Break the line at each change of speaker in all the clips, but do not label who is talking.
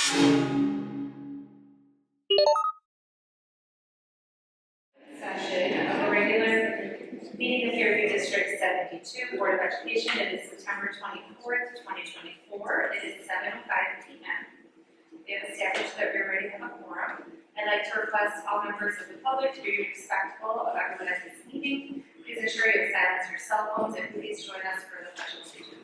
Session of the regular meeting of Fairview District 72 Board of Education. It is September 24th, 2024. It is 7:05 p.m. We have established that we already have a quorum. I'd like to request all members of the public to be respectful of everyone at this meeting. Please ensure you silence your cell phones and please join us for the pledge of allegiance.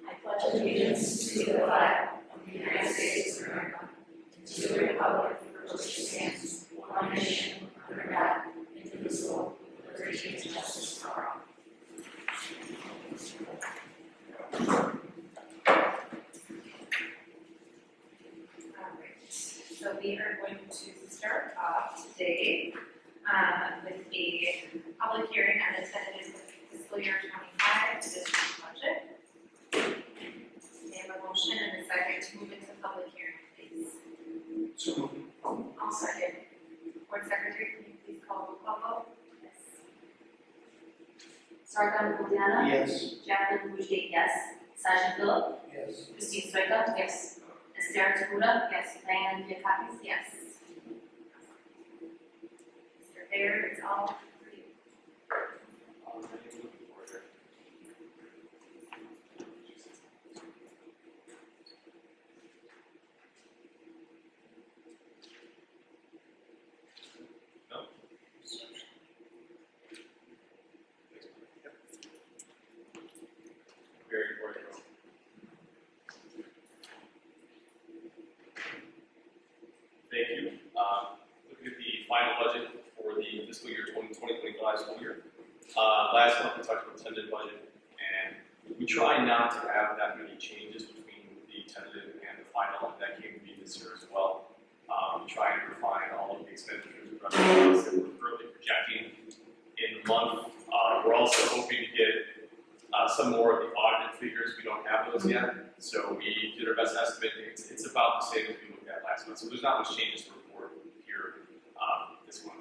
I pledge allegiance to the flag of the United States of America, to the republic for which it stands, one nation, under God, indivisible, with liberty and justice for all. So we are going to start off today with a public hearing on the tentative fiscal year 25 district budget. We have a motion and a second to move into public hearing, please.
So,
I'll second. Board Secretary, can you please call the vote? Yes.
Sargon Pulliana?
yes.
Jacqueline Boucher, yes. Sergeant Phillip?
Yes.
Christine Stoika? Yes. Esther Tabuda? Yes. Diane Giacoppi?
Yes. Mr. Baird, it's all for you.
Very important. Thank you. Looking at the final budget for the fiscal year 2025 school year. Last month we talked about tentative budget, and we try not to have that many changes between the tentative and the final, and that came to be this year as well. We try and refine all of the expenditures and revenues that we're currently projecting in the month. We're also hoping to get some more of the audited figures. We don't have those yet, so we did our best estimate. It's about the same as we looked at last month, so there's not much changes to report here this month.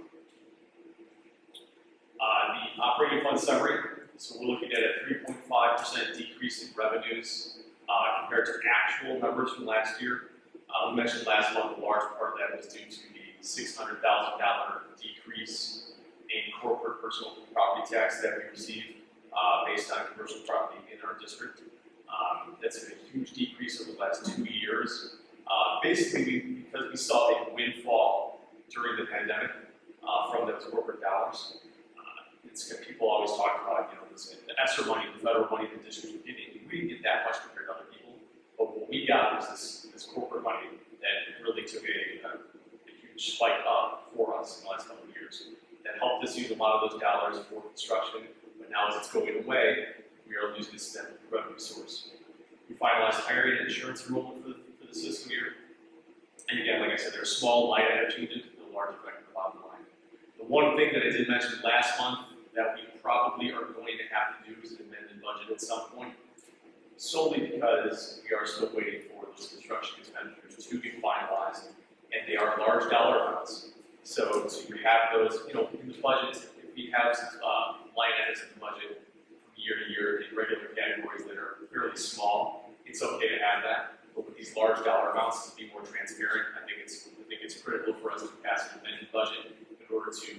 The operating fund summary, so we're looking at a 3.5% decrease in revenues compared to actual numbers from last year. We mentioned last month a large part of that was due to the $600,000 decrease in corporate personal property tax that we received based on commercial property in our district. That's been a huge decrease over the last 2 years. Basically, because we saw a windfall during the pandemic from those corporate dollars. People always talk about, the ESSER money, the federal money the districts were getting. We didn't get that much compared to other people, but what we got was this corporate money that really took a huge spike up for us in the last couple of years. That helped us use a lot of those dollars for construction. But now as it's going away, we are losing this revenue source. We finalized hiring and insurance enrollment for this fiscal year. And again, like I said, there are small line item changes, no large effect on the bottom line. The one thing that I did mention last month that we probably are going to have to do is an amended budget at some point, solely because we are still waiting for those construction expenditures to be finalized, and they are large dollar amounts. So to have those, in the budget, if we have line items in the budget from year to year in regular categories that are fairly small, it's okay to have that. But with these large dollar amounts, to be more transparent, I think it's critical for us to pass an amended budget in order to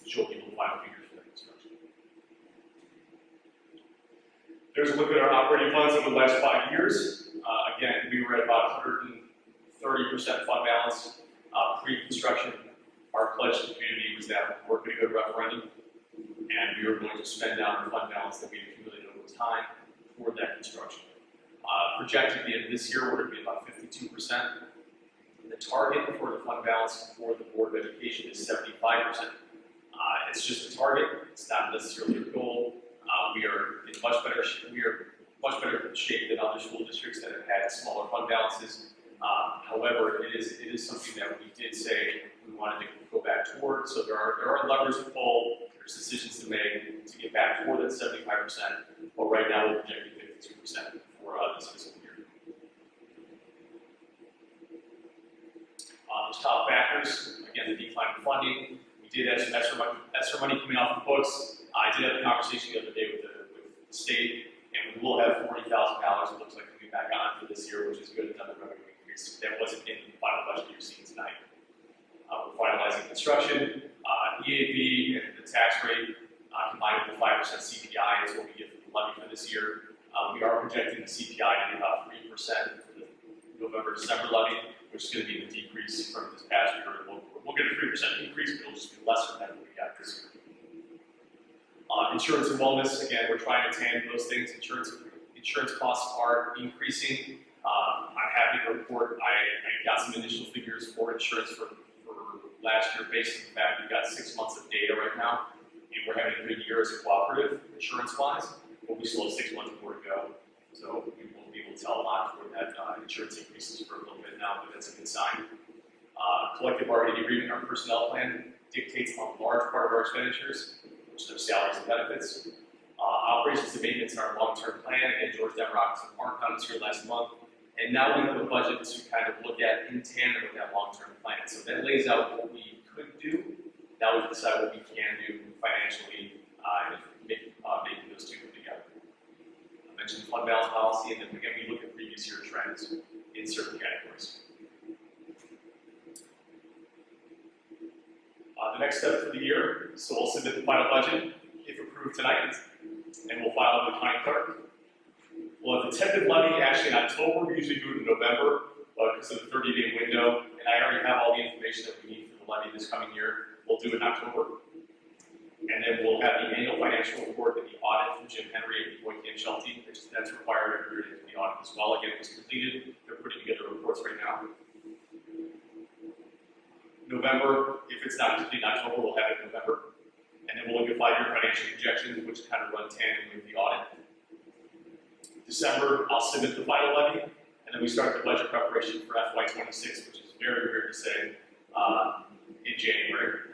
show people the final figures for the construction. There's a look at our operating funds over the last 5 years. Again, we were at about 130% fund balance pre-construction. Our pledge to the community was that we're going to go to referendum, and we were going to spend down the fund balance that we accumulated over time toward that construction. Projected at the end of this year, we're going to be about 52%. The target for the fund balance for the Board of Education is 75%. It's just a target; it's not necessarily a goal. We are in much better shape than other school districts that have had smaller fund balances. However, it is something that we did say we wanted to go back toward. So there are levers to pull. There's decisions to make to get back toward that 75%. But right now we're projecting 52% for this fiscal year. Those top factors, again, the decline in funding. We did have some extra money coming off the books. I did have a conversation the other day with the state, and we will have $40,000, it looks like, coming back on for this year, which is good, another revenue increase. That wasn't in the final budget you're seeing tonight. We're finalizing construction, EAV and the tax rate, combined with the 5% CPI is what we get for the levy for this year. We are projecting the CPI to be about 3% for the November-December levy, which is going to be the decrease from this past year. We'll get a 3% increase, but it'll just be lesser than what we got this year. Insurance and wellness, again, we're trying to tandem those things. Insurance costs are increasing. I'm happy to report I got some initial figures for insurance for last year based on the fact we've got 6 months of data right now, and we're having a good year as a cooperative, insurance-wise, but we still have 6 months more to go. So we won't be able to tell a lot for that insurance increases for a little bit now, but that's a good sign. Collective bargaining agreement, our personnel plan dictates a large part of our expenditures, which are salaries and benefits. Operations and maintenance in our long-term plan, and George Demrock and Mark was here last month. And now we have a budget to kind of look at in tandem with that long-term plan. So that lays out what we could do. Now we've decided what we can do financially and making those two come together. I mentioned fund balance policy, and then again, we look at previous year trends in certain categories. The next step for the year, so we'll submit the final budget, if approved tonight, and we'll file it with the county clerk. We'll have the tentative levy actually in October. We usually do it in November, but because of the 30-day window, and I already have all the information that we need for the levy this coming year, we'll do it in October. And then we'll have the annual financial report and the audit from Jim Henry and Boyd Camp Sheltie, which that's required every year to the audit as well. Again, it was completed. They're putting together reports right now. November, if it's not completed in October, we'll have it in November. And then we'll look at 5-year financial projections, which kind of run tandem with the audit. December, I'll submit the final levy, and then we start the budget preparation for FY26, which is very weird to say, in January.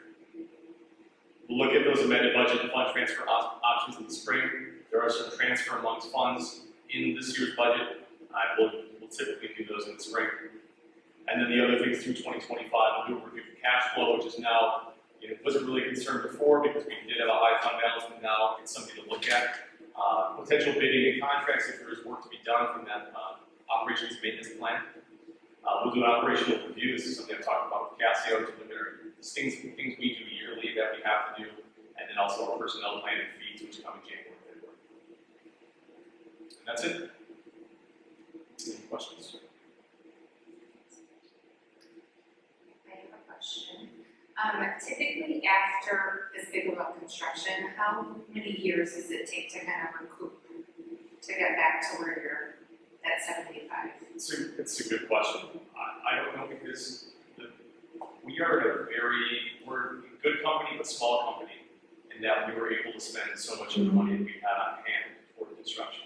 We'll look at those amended budget and fund transfer options in the spring. There are some transfer amongst funds in this year's budget. We'll typically do those in the spring. And then the other things through 2025, we'll do a review of cash flow, which is now, wasn't really a concern before because we did have a high fund balance, but now it's something to look at. Potential bidding and contracts if there is work to be done from that operations maintenance plan. We'll do an operational review. This is something I've talked about with Casio to look at things we do yearly that we have to do, and then also our personnel plan and fees, which come in January and February. And that's it. Any questions?
I have a question. Typically after this big of a construction, how many years does it take to kind of recoup, to get back to where you're at 75?
It's a good question. I don't know because we are we're a good company but small company in that we were able to spend so much of the money that we had on hand for the construction.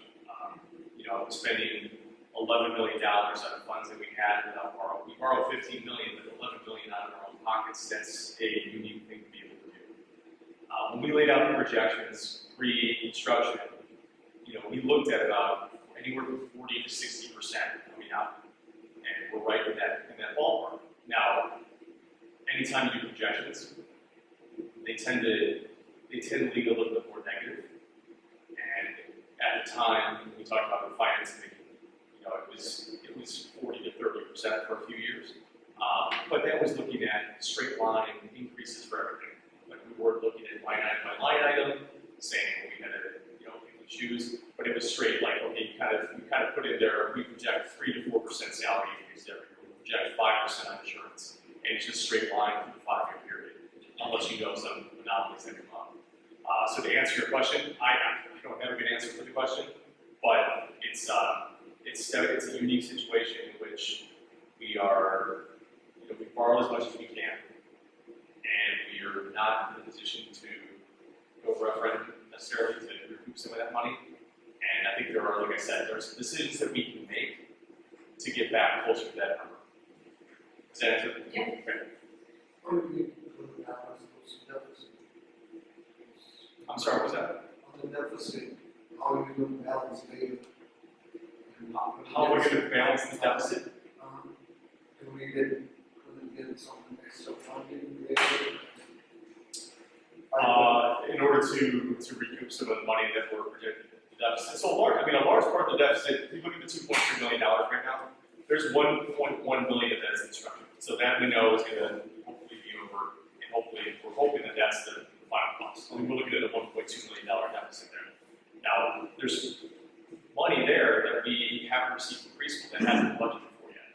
Spending $11 million out of funds that we had without borrowing. We borrowed $15 million, but $11 million out of our own pockets, that's a unique thing to be able to do. When we laid out the projections pre-construction, we looked at about anywhere from 40 to 60% coming out, and we're right in that ballpark. Now, anytime you do projections, they tend to lead a little bit more negative. And at the time, we talked about the financing, it was 40 to 30% for a few years. But that was looking at straight line increases for everything. Like we weren't looking at line item by line item, saying we had to, pick and choose, but it was straight like, okay, we kind of put in there, we project 3 to 4% salary increase every year. We project 5% on insurance, and it's just straight line through the 5-year period, unless you know some anomalies that come up. So to answer your question, I don't have a good answer for the question, but it's a unique situation in which we are, we borrow as much as we can, and we are not in a position to go for a referendum necessarily to recoup some of that money. And I think there are, like I said, there are some decisions that we can make to get back closer to that number. Is that answer?
Yeah.
Okay. I'm sorry, what was that?
On the deficit, how are you going to balance data?
How are we going to balance the deficit?
Can we get some extra funding later?
In order to recoup some of the money that we're projecting, the deficit. So a large part of the deficit, if you look at the $2.3 million right now, there's 1.1 million of that is construction. So that we know is gonna hopefully be over, and hopefully, we're hoping that that's the final cost. I mean, we're looking at a $1.2 million deficit there. Now, there's money there that we haven't received from preschool that hasn't been budgeted for yet.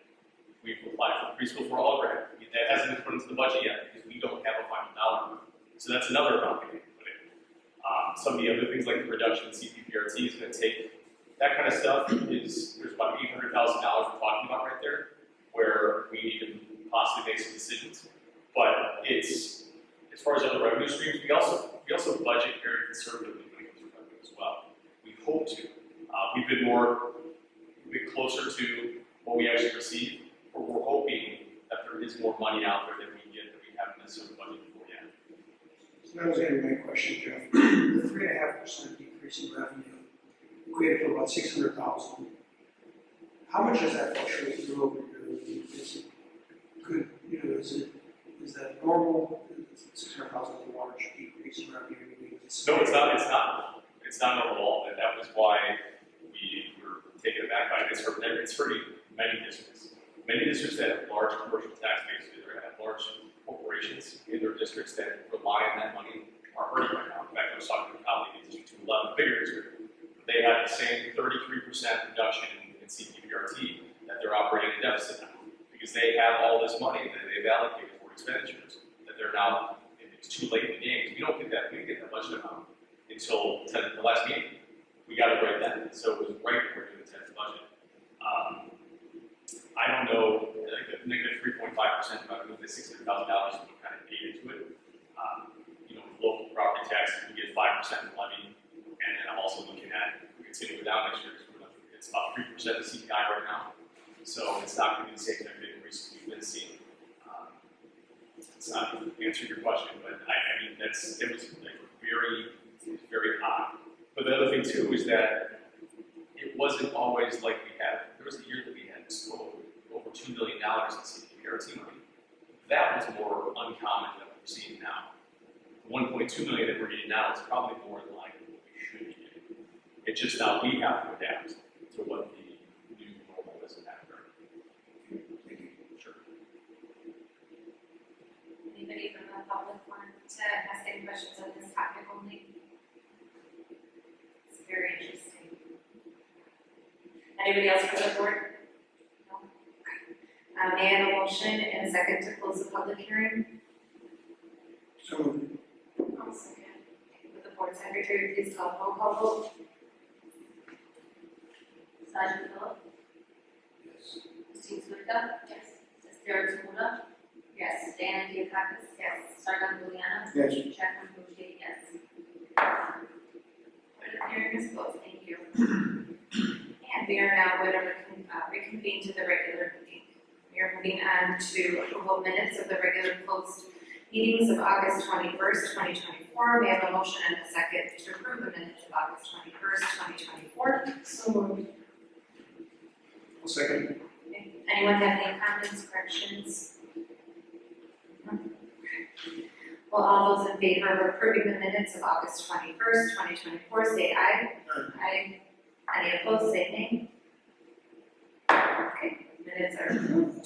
We've applied for preschool for all grant, that hasn't been put into the budget yet because we don't have a final dollar amount. So that's another amount we can put in. Some of the other things like the reduction in CPPRT is going to take, that kind of stuff is, there's about $800,000 we're talking about right there, where we need to possibly make some decisions. But it's, as far as other revenue streams, we also budget very conservatively when it comes to revenue as well. We hope to. We've been closer to what we actually receive, but we're hoping that there is more money out there that we get that we haven't necessarily budgeted for yet.
So that was gonna be my question, Jeff. The 3.5% decrease in revenue equated to about $600,000. How much does that fluctuate year over year? Is it good, is that normal? $600,000 is a large decrease in revenue.
No, it's not. It's not normal at all, and that was why we were taken aback by it. It's hurting many districts. Many districts that have large commercial tax bases or have large corporations in their districts that rely on that money are hurting right now. In fact, I was talking to a colleague in District 211, bigger district. They have the same 33% reduction in CPPRT that they're operating in deficit now because they have all this money that they've allocated for expenditures that they're now, it's too late in the game. We don't get that budget amount until the last meeting. We got it right then. So it was right before we did the 10th budget. I don't know, like the negative 3.5% revenue, the $600,000 we kind of paid into it. Local property taxes, we get 5% levy, and then I'm also looking at, we continue down next year, it's about 3% of CPI right now. So it's not going to be the same type of increase we've been seeing. It's not to answer your question, but I mean, it was like very high. But the other thing too is that it wasn't always like we had, there was a year that we had over $2 million in CPPRT money. That was more uncommon than what we're seeing now. The $1.2 million that we're getting now is probably more in line with what we should be getting. It's just now we have to adapt to what the new normal is in that regard. Sure.
Anybody from the public want to ask any questions on this topic only? It's very interesting. Anybody else from the board? No? May I have a motion and a second to close the public hearing?
So moved.
I'll second. Would the board secretary please call roll call vote?
Sergeant Philip,
Yes.
Christine Slivka. Yes. Esther Tamula. Yes. Diana Diakakis.
Yes.
Sargon Juliana.
Yes.
Jacqueline Boucher, yes.
Public hearing is closed, thank you. And we are now going to reconvene to the regular meeting. We are moving on to approval of minutes of the regular closed meetings of August 21st, 2024. We have a motion and a second to approve the minutes of August 21st, 2024.
So moved.
I'll second.
Anyone have any comments, corrections? Well, all those in favor of approving the minutes of August 21st, 2024, say aye. Aye. Any opposed, say nay. Okay, minutes are approved.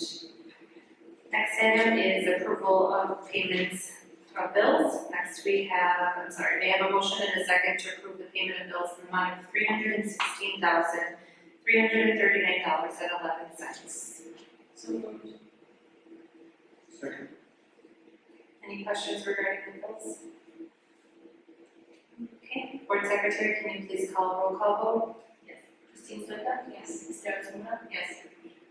Next item is approval of payments of bills. Next we have, may I have a motion and a second to approve the payment of bills in the amount of $316,339.11.
So moved.
Second.
Any questions regarding the bills? Okay, board secretary, can you please call a roll call vote?
Yes. Christine Slivka. Yes. Esther Tamula.
Yes.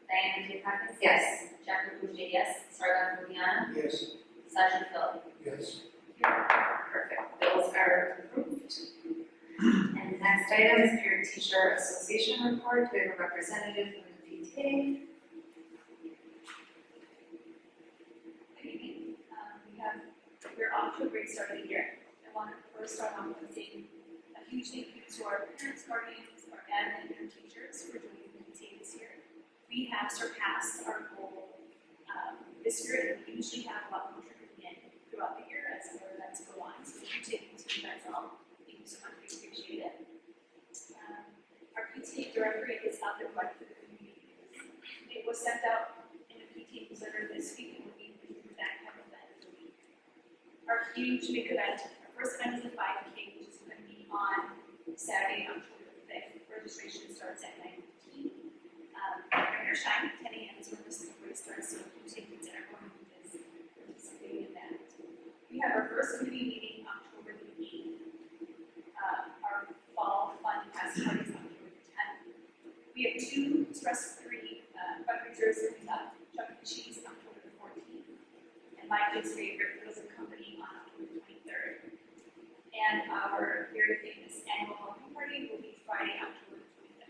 Diana Diakakis.
Yes.
Jacqueline Boucher, yes. Sargon Juliana.
Yes.
Sergeant Philip.
Yes.
Perfect, bills are approved. And the next item is Parent Teacher Association report. We have a representative from the PTA.
Good evening. We're off to a great start of the year. I want to first start off with saying a huge thank you to our parents, guardians, our admin, and teachers for joining the PTA this year. We have surpassed our goal this year, and we usually have a lot more trickling in throughout the year as our events go on. So if you take into you guys all, thank you so much. We appreciate it. PT directory is up and running for the community. It was sent out in the PT newsletter this week, and we'll be doing that kind of event for the week. Our huge big event, our first event is the 5K, which is going to be on Saturday, October 5th. Registration starts at 9:15. Bring your shine, 10 a.m. is when this race starts, so please take kids and everyone who is participating in that. We have our first committee meeting October the 8th. Our fall fun pass party is October the 10th. We have 2 stress-free fundraisers coming up, Chuck E. Cheese October the 14th, and my kid's favorite was a company on October 23rd. And our very famous annual welcome party will be Friday, October 25th.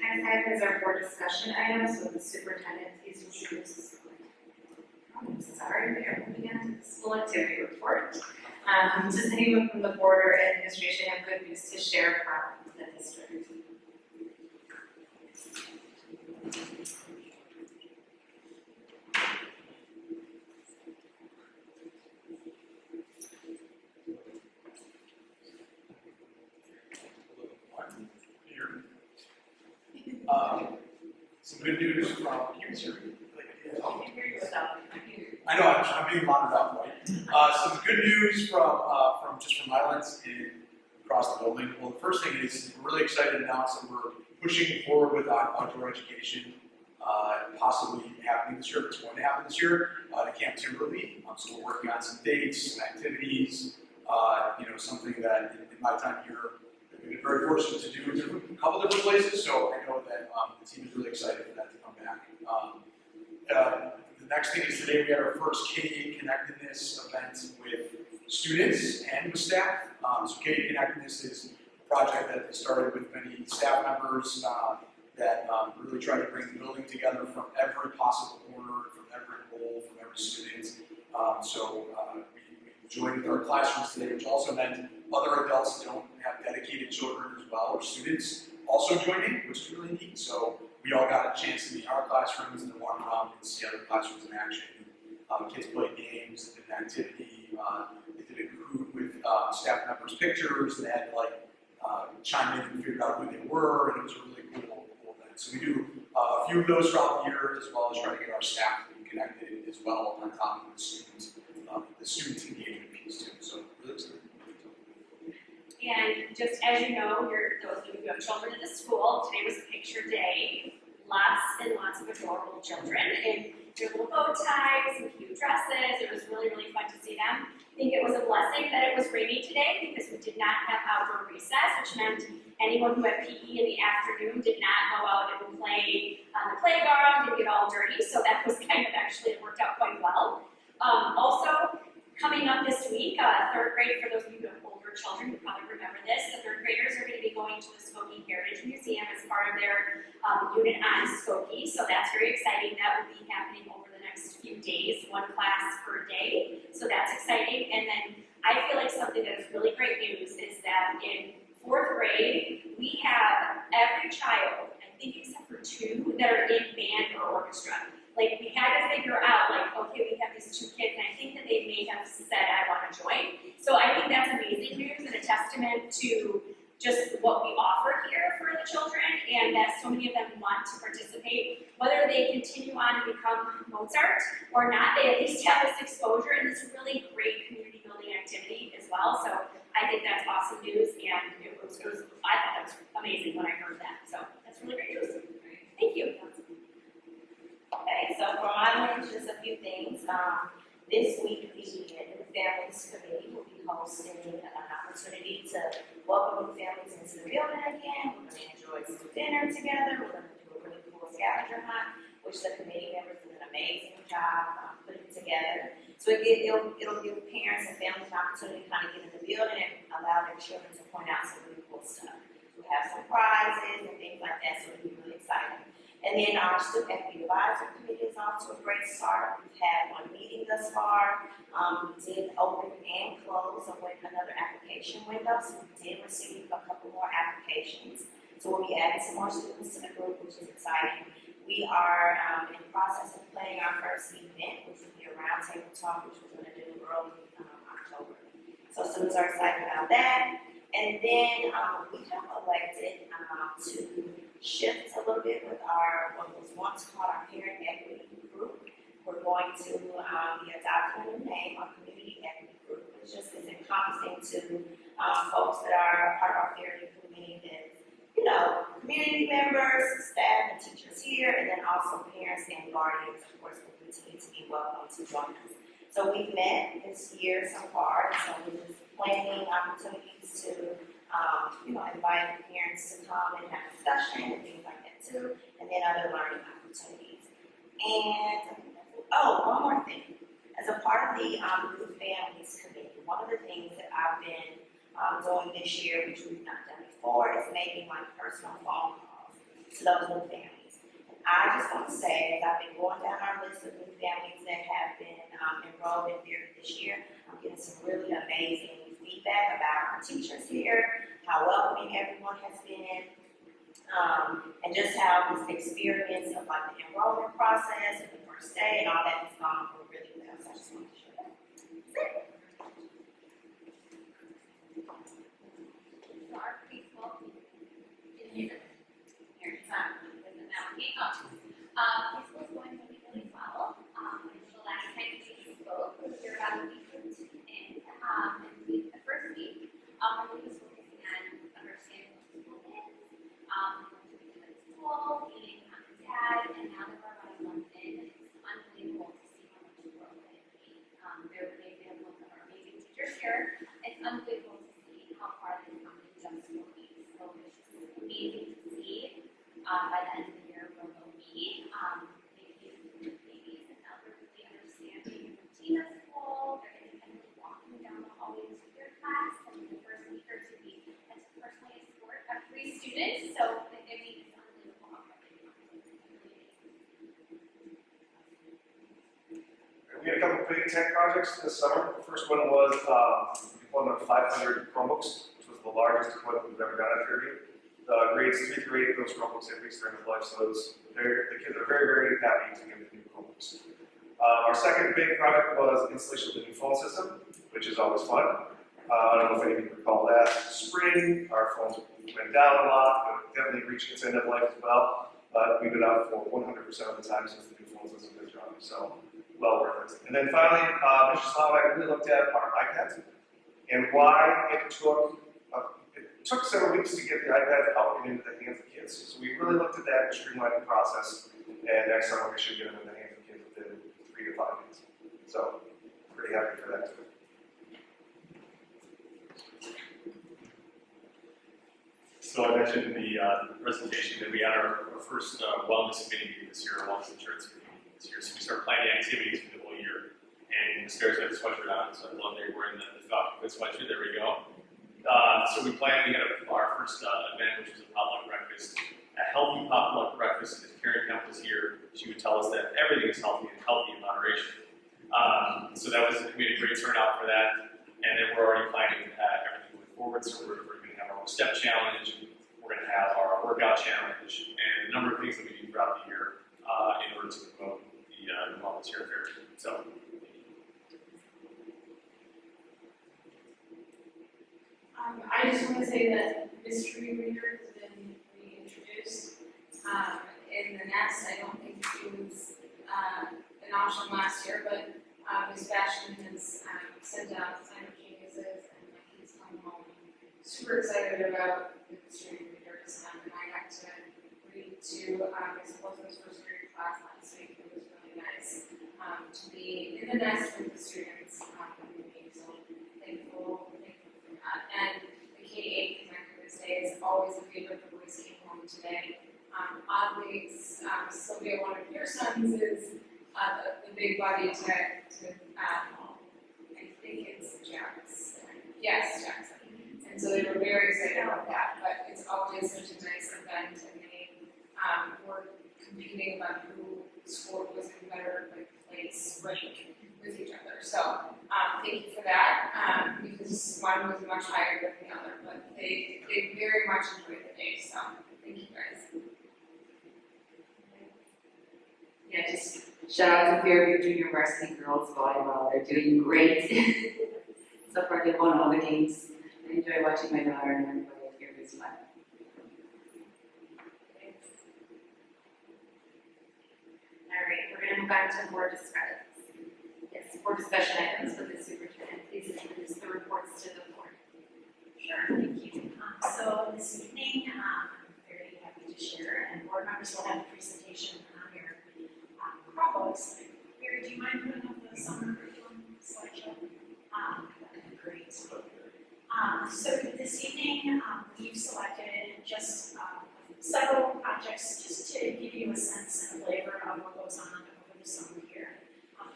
Next item is our board discussion items, so the superintendent, please introduce. I'm sorry, we are moving on to the school activity report. Does anyone from the board or administration have good news to share from the district?
Some good news from,
I
I know, I'm being monitored out, right? Some good news from Islands and across the building. Well, the first thing is, we're really excited to announce that we're pushing forward with outdoor education, possibly happening this year, if it's going to happen this year, to Camp Timberley. So we're working on some dates, some activities, something that in my time here, we've been very fortunate to do in a couple different places, so I know that the team is really excited for that to come back. The next thing is today we had our first K-8 Connectedness event with students and with staff. So K-8 Connectedness is a project that started with many staff members that really try to bring the building together from every possible corner, from every role, from every student. We joined with our classrooms today, which also meant other adults that don't have dedicated children as well, or students also joining, which is really neat. So we all got a chance to be in our classrooms and to walk around and see other classrooms in action. Kids played games, did an activity, they did a Kahoot with staff members' pictures, and they had to chime in and figure out who they were, and it was a really cool event. So we do a few of those throughout the year, as well as trying to get our staff to be connected as well on top of the student engagement piece too. So really excited.
And just as you know, those of you who have children in the school, today was picture day. Lots and lots of adorable children in their little bow ties and cute dresses. It was really, really fun to see them. I think it was a blessing that it was rainy today because we did not have outdoor recess, which meant anyone who had PE in the afternoon did not go out and play on the playground and get all dirty. So that was it worked out quite well. Also, coming up this week, 3rd grade, for those of you who have older children, you probably remember this, the 3rd graders are going to be going to the Skokie Heritage Museum as part of their unit on Skokie, so that's very exciting. That will be happening over the next few days, 1 class per day, so that's exciting. And then I feel like something that is really great news is that in 4th grade, we have every child, I think except for 2, that are in band or orchestra. We had to figure out, okay, we have these 2 kids, and I think that they may have said, I want to join. So I think that's amazing news and a testament to just what we offer here for the children, and that so many of them want to participate. Whether they continue on to become Mozart or not, they at least have this exposure and this really great community building activity as well. So I think that's awesome news, and I thought that was amazing when I heard that. So that's really great news. Thank you.
Okay, so for my wins, just a few things. This week, the New Families Committee will be hosting an opportunity to welcome new families into the building again. We're going to enjoy some dinner together. We're going to do a really cool scavenger hunt, which the committee members did an amazing job putting together. So it'll give parents and families an opportunity to kind of get in the building and allow their children to point out some really cool stuff. We'll have some prizes and things like that, so it'll be really exciting. And then our Student Equity Advisory Committee is off to a great start. We've had 1 meeting thus far. We did open and close another application window, so we did receive a couple more applications. So we'll be adding some more students to the group, which is exciting. We are in the process of planning our first event, which will be a roundtable talk, which we're going to do early October. So students are excited about that. And then we have elected to shift a little bit with our, what was once called our parent equity group. We're going to be adopting a new name, our community equity group, which just is encompassing to folks that are part of our fairly community that, you know, community members, staff, and teachers here, and then also parents and guardians, of course, will continue to be welcome to join us. So we've met this year so far, so we're just planning opportunities to, you know, invite parents to come and have discussion and things like that too, and then other learning opportunities. And, oh, one more thing. As a part of the New Families Committee, one of the things that I've been doing this year, which we've not done before, is making my personal phone calls to those new families. I just want to say, as I've been going down our list of new families that have been enrolled in therapy this year, I'm getting some really amazing feedback about our teachers here, how welcoming everyone has been, and just how this experience of like the enrollment process and the first day and all that has gone over really well. So I just wanted to share that. That's it.
So our preschool is here in town, with the Malachi Preschool is going really, really well. The last time we spoke, we were about a week or two in, and the first week, really was focusing on understanding what school is, school, meeting mom and dad, and now that we're about a month in, it's unbelievable to see how much growth they've made. They have one of our amazing teachers here. It's unbelievable to see how far they've come in just 4 weeks. So it's just amazing to see. By the end of the year, where they'll be, making babies and now they're really understanding the routine of school. They're independently walking down the hallways to their class, and the first week or 2 weeks, had to personally escort every student. So I mean, it's unbelievable how far they've come.
We had a couple of big tech projects this summer. The first one was deployment of 500 Chromebooks, which was the largest deployment we've ever done at Fairview. The grades 3 through 8 of those Chromebooks had reached their end of life, so the kids are very, very happy to get the new Chromebooks. Our second big project was installation of the new phone system, which is always fun. I don't know if any of you recall that. Spring, our phones went down a lot, but definitely reached its end of life as well. But we've been out for 100% of the time since the new phone system has dropped, so well worth it. And then finally, Mr. Sloan and I really looked at our iPads and why it took several weeks to get the iPad out and into the hands of kids. So we really looked at that and streamlined the process. And next summer we should get them in the hands of kids within 3 to 5 days. So pretty happy for that too.
So I mentioned in the presentation that we had our first wellness committee this year, wellness insurance committee this year. So we start planning activities for the whole year. And the stairs had a sweatshirt on, so I love they were wearing the Falcon sweatshirt. There we go. So we had our first event, which was a potluck breakfast, a healthy potluck breakfast. As Karen Kemp was here, she would tell us that everything is healthy and healthy in moderation. So we had a great turnout for that, and then we're already planning everything moving forward. So we're going to have our step challenge, we're going to have our workout challenge, and a number of things that we do throughout the year in order to promote the wellness here at Fairview. So.
I just want to say that mystery reader has been reintroduced in the nest. I don't think it was an option last year, but Ms. Bastion has sent out sign-up canvases and my kids come home super excited about the mystery readers. And I got to read to Ms. Wilson's first period class last week. It was really nice to be in the nest with the students. So thankful for that. And the K-8 Connect Wednesday is always a favorite. The boys came home today. Oddly, Sylvia, one of your sons, is the big buddy to I think it's Jackson. Yes, Jackson. And so they were very excited about that. But it's always such a nice event, and they were competing about who scored was in better place rank with each other. So thank you for that, because one was much higher than the other, but they very much enjoyed the day. So thank you guys.
Yeah, just Shout out to Fairview Junior Varsity Girls Volleyball, they're doing great. So far, they've won all the games. I enjoy watching my daughter and everybody at Fairview's fun.
All right, we're gonna move on to board discussion. Yes, board discussion items with the superintendent. Please introduce the reports to the board.
Sure, thank you. So this evening, I'm very happy to share, and board members will have a presentation on your Chromebooks. Barry, do you mind putting up the summer curriculum slideshow? That'd be great. So this evening, we've selected just several projects just to give you a sense and a flavor of what goes on over the summer here.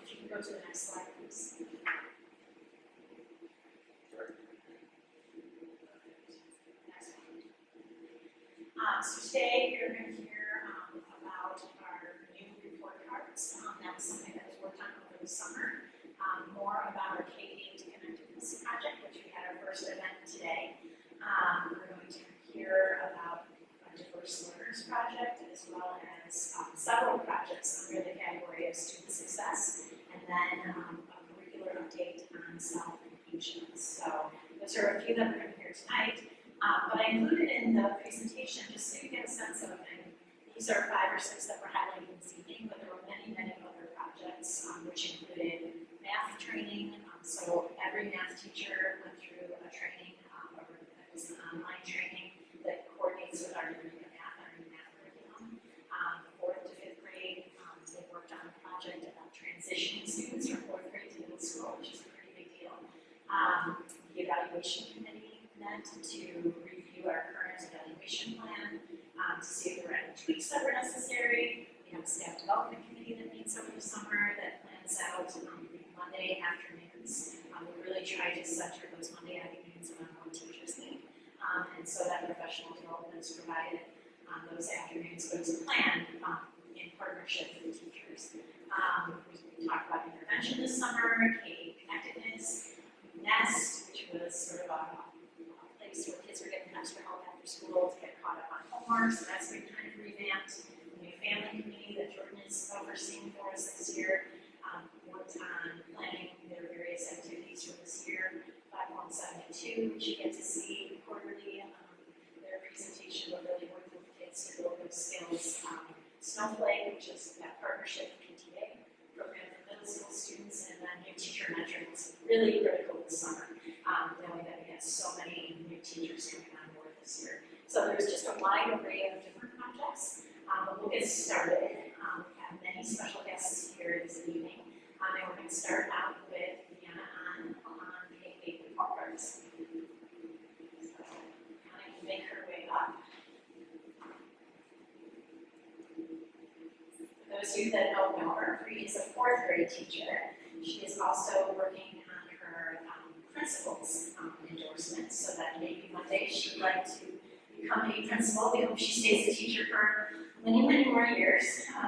If you can go to the next slide, please. So today you're going to hear about our new report cards. That was something that was worked on over the summer. More about our K-8 Connectedness project, which we had our first event today. We're going to hear about a Diverse Learners project, as well as several projects under the category of student success, and then a curricular update on self-inclusion. So those are a few that we're going to hear tonight. But I included in the presentation, just so you get a sense of, and these are 5 or 6 that we're highlighting this evening, but there were many, many other projects, which included math training. So every math teacher went through a training, that was an online training that coordinates with our learning of math, our new math curriculum. 4th to 5th grade, they worked on a project about transitioning students from 4th grade to middle school, which is a pretty big deal. The evaluation committee met to review our current evaluation plan, to see if there were any tweaks that were necessary. We have a staff development committee that meets over the summer that plans out Monday afternoons. We really try to center those Monday afternoons around what teachers need. And so that professional development is provided those afternoons, but it's planned in partnership with the teachers. We talked about intervention this summer, K-8 Connectedness, Nest, which was sort of a place where kids were getting extra help after school to get caught up on homework, so that's been kind of revamped. The new family committee that Jordan is overseeing for us this year worked on planning their various activities for this year. Platform 72, which you get to see quarterly, their presentation will really work with kids to build those skills. Snowflake, which is that partnership with PTA program for middle school students, and then new teacher metrics, really critical this summer, knowing that we have so many new teachers coming on board this year. So there's just a wide array of different projects, but we'll get started. We have many special guests here this evening, and we're going to start out with Deanna on K-8 report cards. So Deanna can make her way up. For those of you that don't know her, Bree is a 4th grade teacher. She is also working on her principal's endorsement, so that maybe one day she'd like to become a principal. We hope she stays a teacher for many, many more years.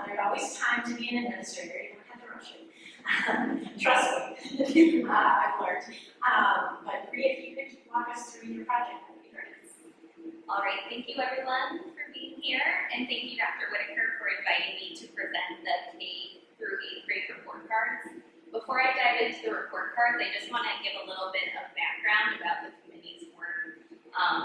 There's always time to be an administrator. You don't have to rush it. Trust me, I've learned. But Bree, if you could walk us through your project, that would be great.
All right, thank you everyone for being here, and thank you Dr. Whitaker for inviting me to present the K through 8th grade report cards. Before I dive into the report cards, I just want to give a little bit of background about the committee's work.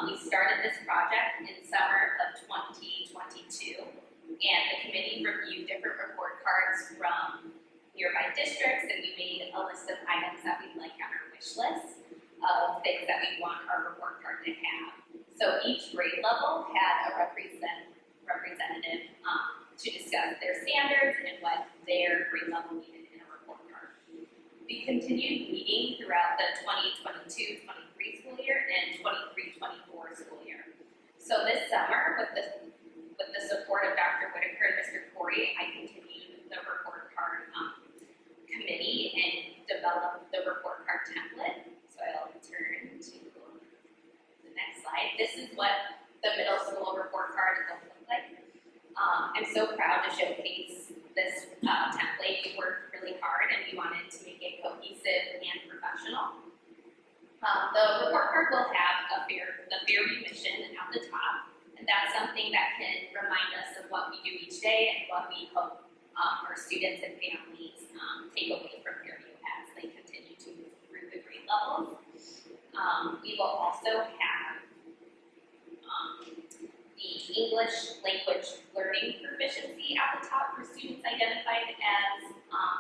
We started this project in summer of 2022, and the committee reviewed different report cards from nearby districts, and we made a list of items that we'd like on our wish list of things that we want our report card to have. So each grade level had a representative to discuss their standards and what their grade level needed in a report card. We continued meeting throughout the 2022-23 school year and 23-24 school year. So this summer, with the support of Dr. Whitaker and Mr. Corey, I continued the report card committee and developed the report card template. So I'll turn to the next slide. This is what the middle school report card will look like. I'm so proud to showcase this template. We worked really hard and we wanted to make it cohesive and professional. The report card will have the Fairview mission at the top, and that's something that can remind us of what we do each day and what we hope our students and families take away from Fairview as they continue to move through the grade levels. We will also have the English language learning proficiency at the top for students identified as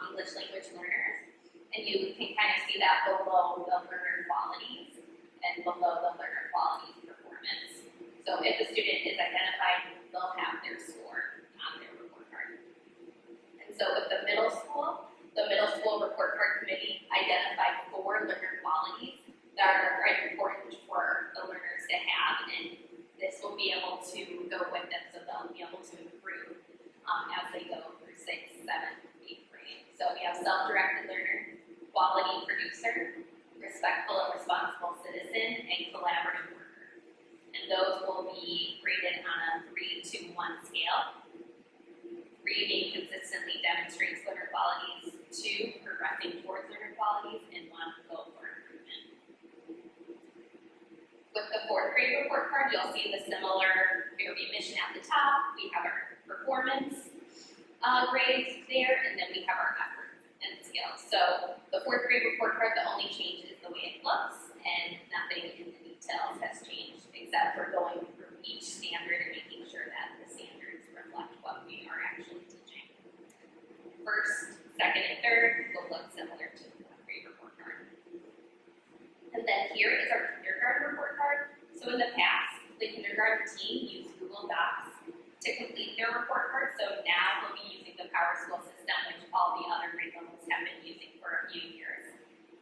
English language learners. And you can kind of see that below the learner qualities and below the learner qualities performance. So if a student is identified, they'll have their score on their report card. And so with the middle school report card committee identified 4 learner qualities that are important for the learners to have, and this will be able to go with them, so they'll be able to improve as they go through 6th, 7th, 8th grade. So we have self-directed learner, quality producer, respectful and responsible citizen, and collaborative worker. And those will be graded on a 3 to 1 scale. 3 being consistently demonstrates learner qualities, 2 progressing towards learner qualities, and 1 goal for improvement. With the 4th grade report card, you'll see the similar Fairview mission at the top. We have our performance grades there, and then we have our effort and skills. So the 4th grade report card, the only change is the way it looks, and nothing in the details has changed, except for going through each standard and making sure that the standards reflect what we are actually teaching. 1st, 2nd, and 3rd will look similar to the 4th grade report card. And then here is our kindergarten report card. So in the past, the kindergarten team used Google Docs to complete their report card. So now we'll be using the PowerSchool system, which all the other grade levels have been using for a few years.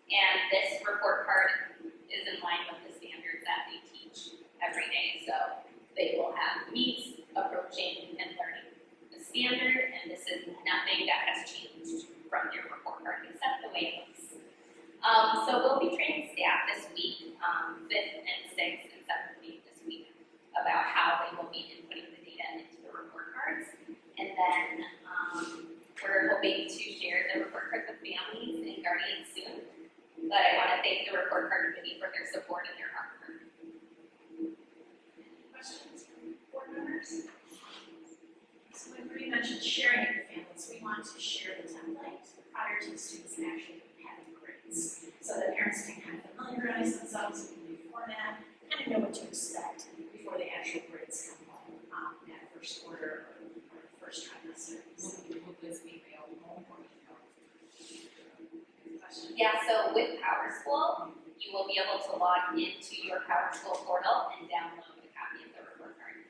And this report card is in line with the standards that they teach every day. So they will have meets, approaching, and learning the standard, and this is nothing that has changed from their report card except the way it looks. So we'll be training staff this week, 5th and 6th and 7th week this week, about how they will be inputting the data into the report cards. And then we're hoping to share the report cards with families and guardians soon. But I want to thank the report card committee for their support and their hard work.
Questions from board members? So when Marie mentioned sharing it with families, we want to share the template prior to the students actually having grades. So that parents can kind of familiarize themselves with the new format, kind of know what to expect before the actual grades come home that first quarter or the first trimester. So will this be available or email? Question?
Yeah, so with PowerSchool, you will be able to log into your PowerSchool portal and download a copy of the report card.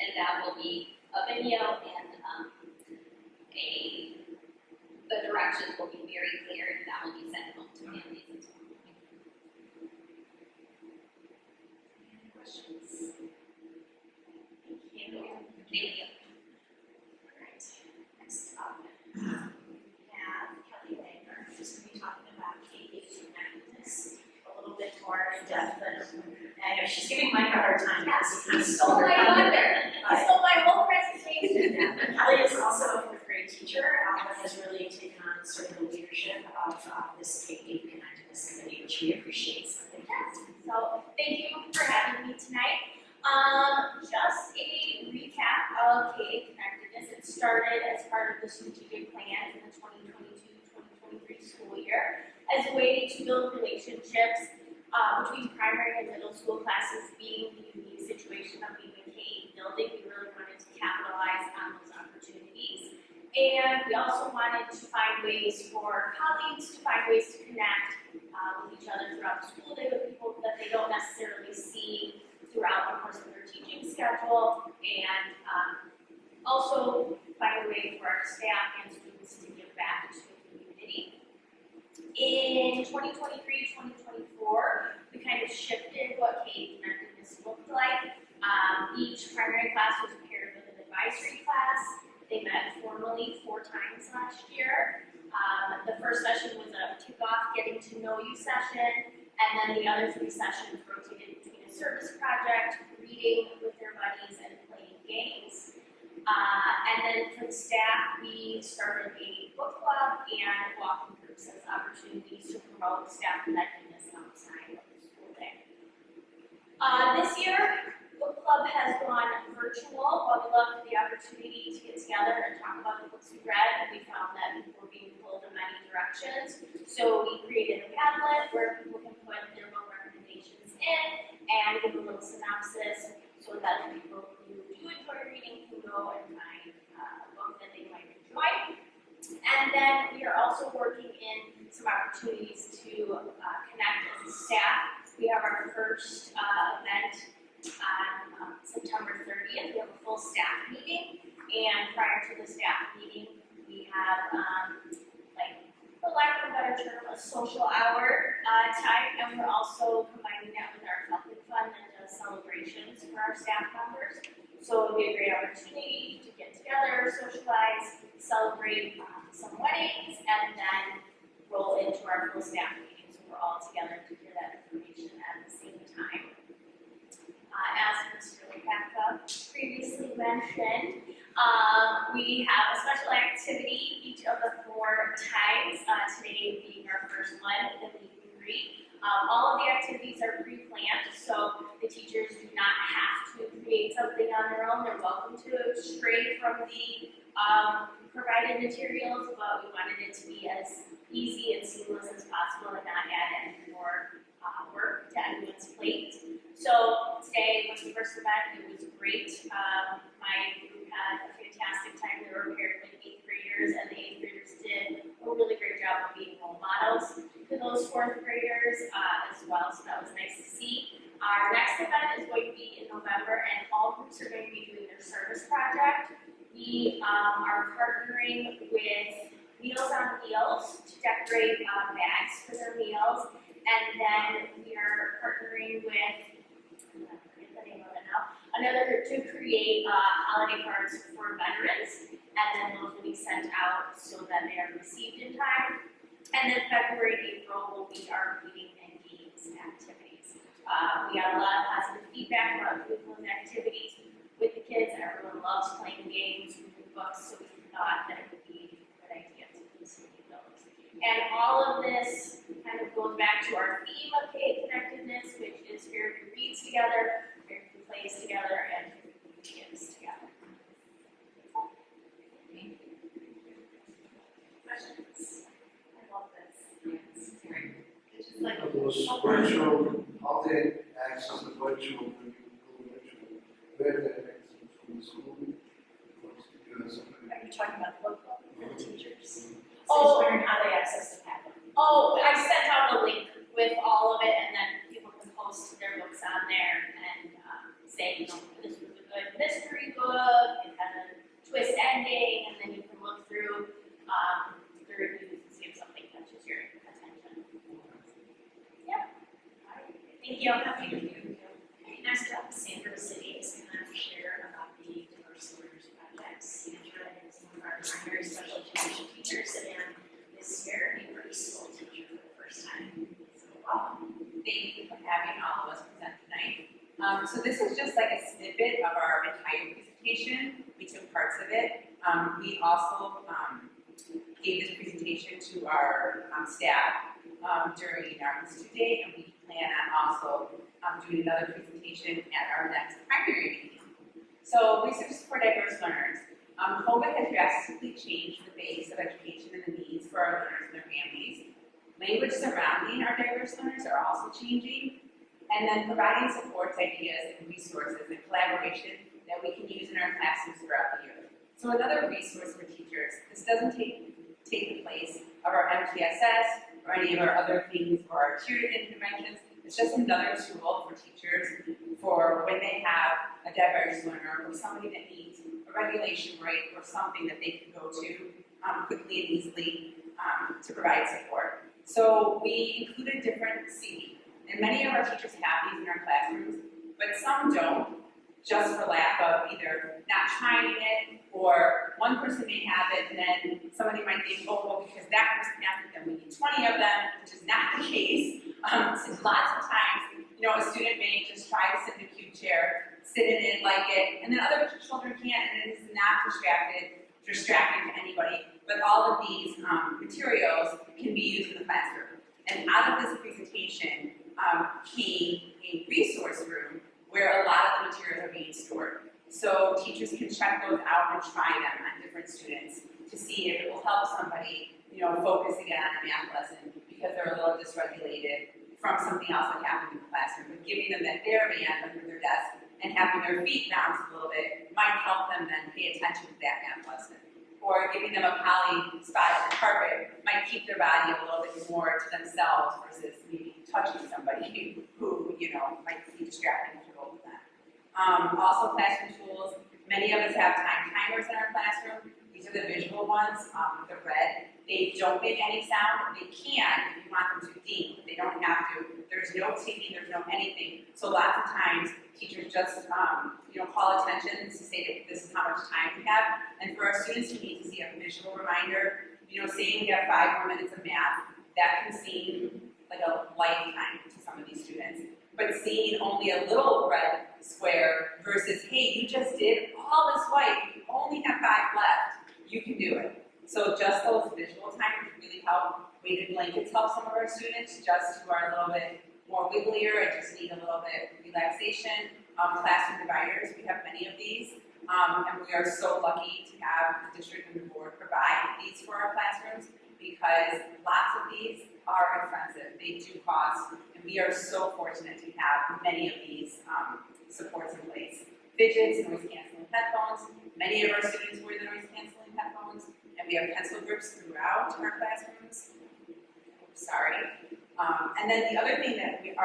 And that will be a video and the directions will be very clear, and that will be sent home to families as well.
Any questions?
Thank you.
Alright, next up, we have Kelly Wagner, who's going to be talking about K-8 connectedness a little bit more in depth than, I know she's giving Mike a hard time because he stole
Oh my
her
God.
thunder.
I stole my whole presentation.
Yeah, Kelly is also a 4th grade teacher, and has really taken on sort of the leadership of this K-8 connectedness committee, which we appreciate, so thank you.
So thank you for having me tonight. Just a recap of K-8 connectedness. It started as part of the strategic plan in the 2022-2023 school year as a way to build relationships between primary and middle school classes. Being the unique situation of being a K-8 building, we really wanted to capitalize on those opportunities. And we also wanted to find ways for colleagues to find ways to connect with each other throughout the school day with people that they don't necessarily see throughout the course of their teaching schedule, and also find a way for our staff and students to give back to the community. In 2023-2024, we kind of shifted what K-8 connectedness looked like. Each primary class was paired with an advisory class. They met formally 4 times last year. The first session was a kickoff, getting to know you session, and then the other 3 sessions rotated between a service project, reading with their buddies, and playing games. And then for the staff, we started a book club and walking groups as opportunities to promote staff connectedness outside of the school day. This year, book club has gone virtual, but we loved the opportunity to get together and talk about the books we read. We found that people were being pulled in many directions. So we created a Padlet where people can put their book recommendations in and give a little synopsis so that people who do enjoy reading can go and find a book that they might enjoy. And then we are also working in some opportunities to connect as a staff. We have our first event on September 30th. We have a full staff meeting, and prior to the staff meeting, we have, for lack of a better term, a social hour time, and we're also combining that with our Falcon Fund that does celebrations for our staff members. So it'll be a great opportunity to get together, socialize, celebrate some weddings, and then roll into our full staff meeting, so we're all together to hear that information at the same time. As Mr. Rebecca previously mentioned, we have a special activity each of the 4 times, today being our first one, the meet and greet. All of the activities are pre-planned, so the teachers do not have to create something on their own. They're welcome to stray from the provided materials, but we wanted it to be as easy and seamless as possible and not add any more work to anyone's plate. So today was the first event. It was great. My group had a fantastic time. They were paired with 8th graders, and the 8th graders did a really great job of being role models to those 4th graders as well. So that was nice to see. Our next event is going to be in November, and all groups are going to be doing their service project. We are partnering with Meals on Wheels to decorate bags for their meals, and then we are partnering with, I forget the name of it now, another group to create holiday cards for veterans, and then those will be sent out so that they are received in time. And then February and April will be our reading and games activities. We got a lot of positive feedback about doing those activities with the kids. Everyone loves playing games, reading books, so we thought that it would be a good idea to continue those. And all of this kind of goes back to our theme of K Connectedness, which is Fair View Reads Together, Fair View Plays Together, and Fair View Gives Together.
Questions? I love this. Yes, Terry. It's just like
Those virtual, how they access the virtual, when you go virtual, where they access from the school, because
Are you talking about the book club for the teachers?
Oh, learn how to access the Padlet.
Oh, I sent out a link with all of it, and then people can post their books on there and say, you know, this was a good mystery book, it had a twist ending, and then you can look through the reviews and see if something catches your attention. Yep. All right. Thank you. I'm happy to hear you.
Next up, Sandra City is going to share about the Diverse Learners Project. Sandra is one of our primary special education teachers, and this year a preschool teacher for the first time. So welcome.
Thank you for having all of us present tonight. So this is just like a snippet of our entire presentation. We took parts of it. We also gave this presentation to our staff during our Institute Day, and we plan on also doing another presentation at our next primary meeting. So research for diverse learners. COVID has drastically changed the base of education and the needs for our learners and their families. Language surrounding our diverse learners are also changing, and then providing supports, ideas, and resources and collaboration that we can use in our classrooms throughout the year. So another resource for teachers. This doesn't take the place of our MTSS or any of our other things or our tiered interventions. It's just another tool for teachers for when they have a diverse learner or somebody that needs a regulation break or something that they can go to quickly and easily to provide support. So we included different CD, and many of our teachers have these in our classrooms, but some don't, just for lack of either not trying it, or one person may have it, and then somebody might think, oh, well, because that person has it, then we need 20 of them, which is not the case. So lots of times, you know, a student may just try to sit in a cube chair, sit in it, like it, and then other children can't, and it is not distracting to anybody. But all of these materials can be used in the classroom. And out of this presentation came a resource room where a lot of the materials are being stored. So teachers can check those out and try them on different students to see if it will help somebody, focus again on a math lesson because they're a little dysregulated from something else that happened in the classroom. But giving them that TheraBand under their desk and having their feet bounce a little bit might help them then pay attention to that math lesson. Or giving them a poly spot on the carpet might keep their body a little bit more to themselves versus maybe touching somebody who, might be distracting for both of them. Also classroom tools, many of us have time timers in our classroom. These are the visual ones, the red. They don't make any sound. They can if you want them to ding, but they don't have to. There's no ticking, there's no anything. So lots of times teachers just call attention to say that this is how much time we have. And for our students who need to see a visual reminder, saying we have 5 more minutes of math, that can seem like a lifetime to some of these students. But seeing only a little red square versus, hey, you just did all this white, you only have 5 left, you can do it. So just those visual timers really help. Weighted blankets help some of our students just who are a little bit more wigglier and just need a little bit of relaxation. Classroom dividers, we have many of these. And we are so lucky to have the district and the board provide these for our classrooms because lots of these are expensive. They do cost, and we are so fortunate to have many of these supports in place. Fidgets and noise-canceling headphones. Many of our students wear the noise-canceling headphones, and we have pencil grips throughout our classrooms. And then the other thing that is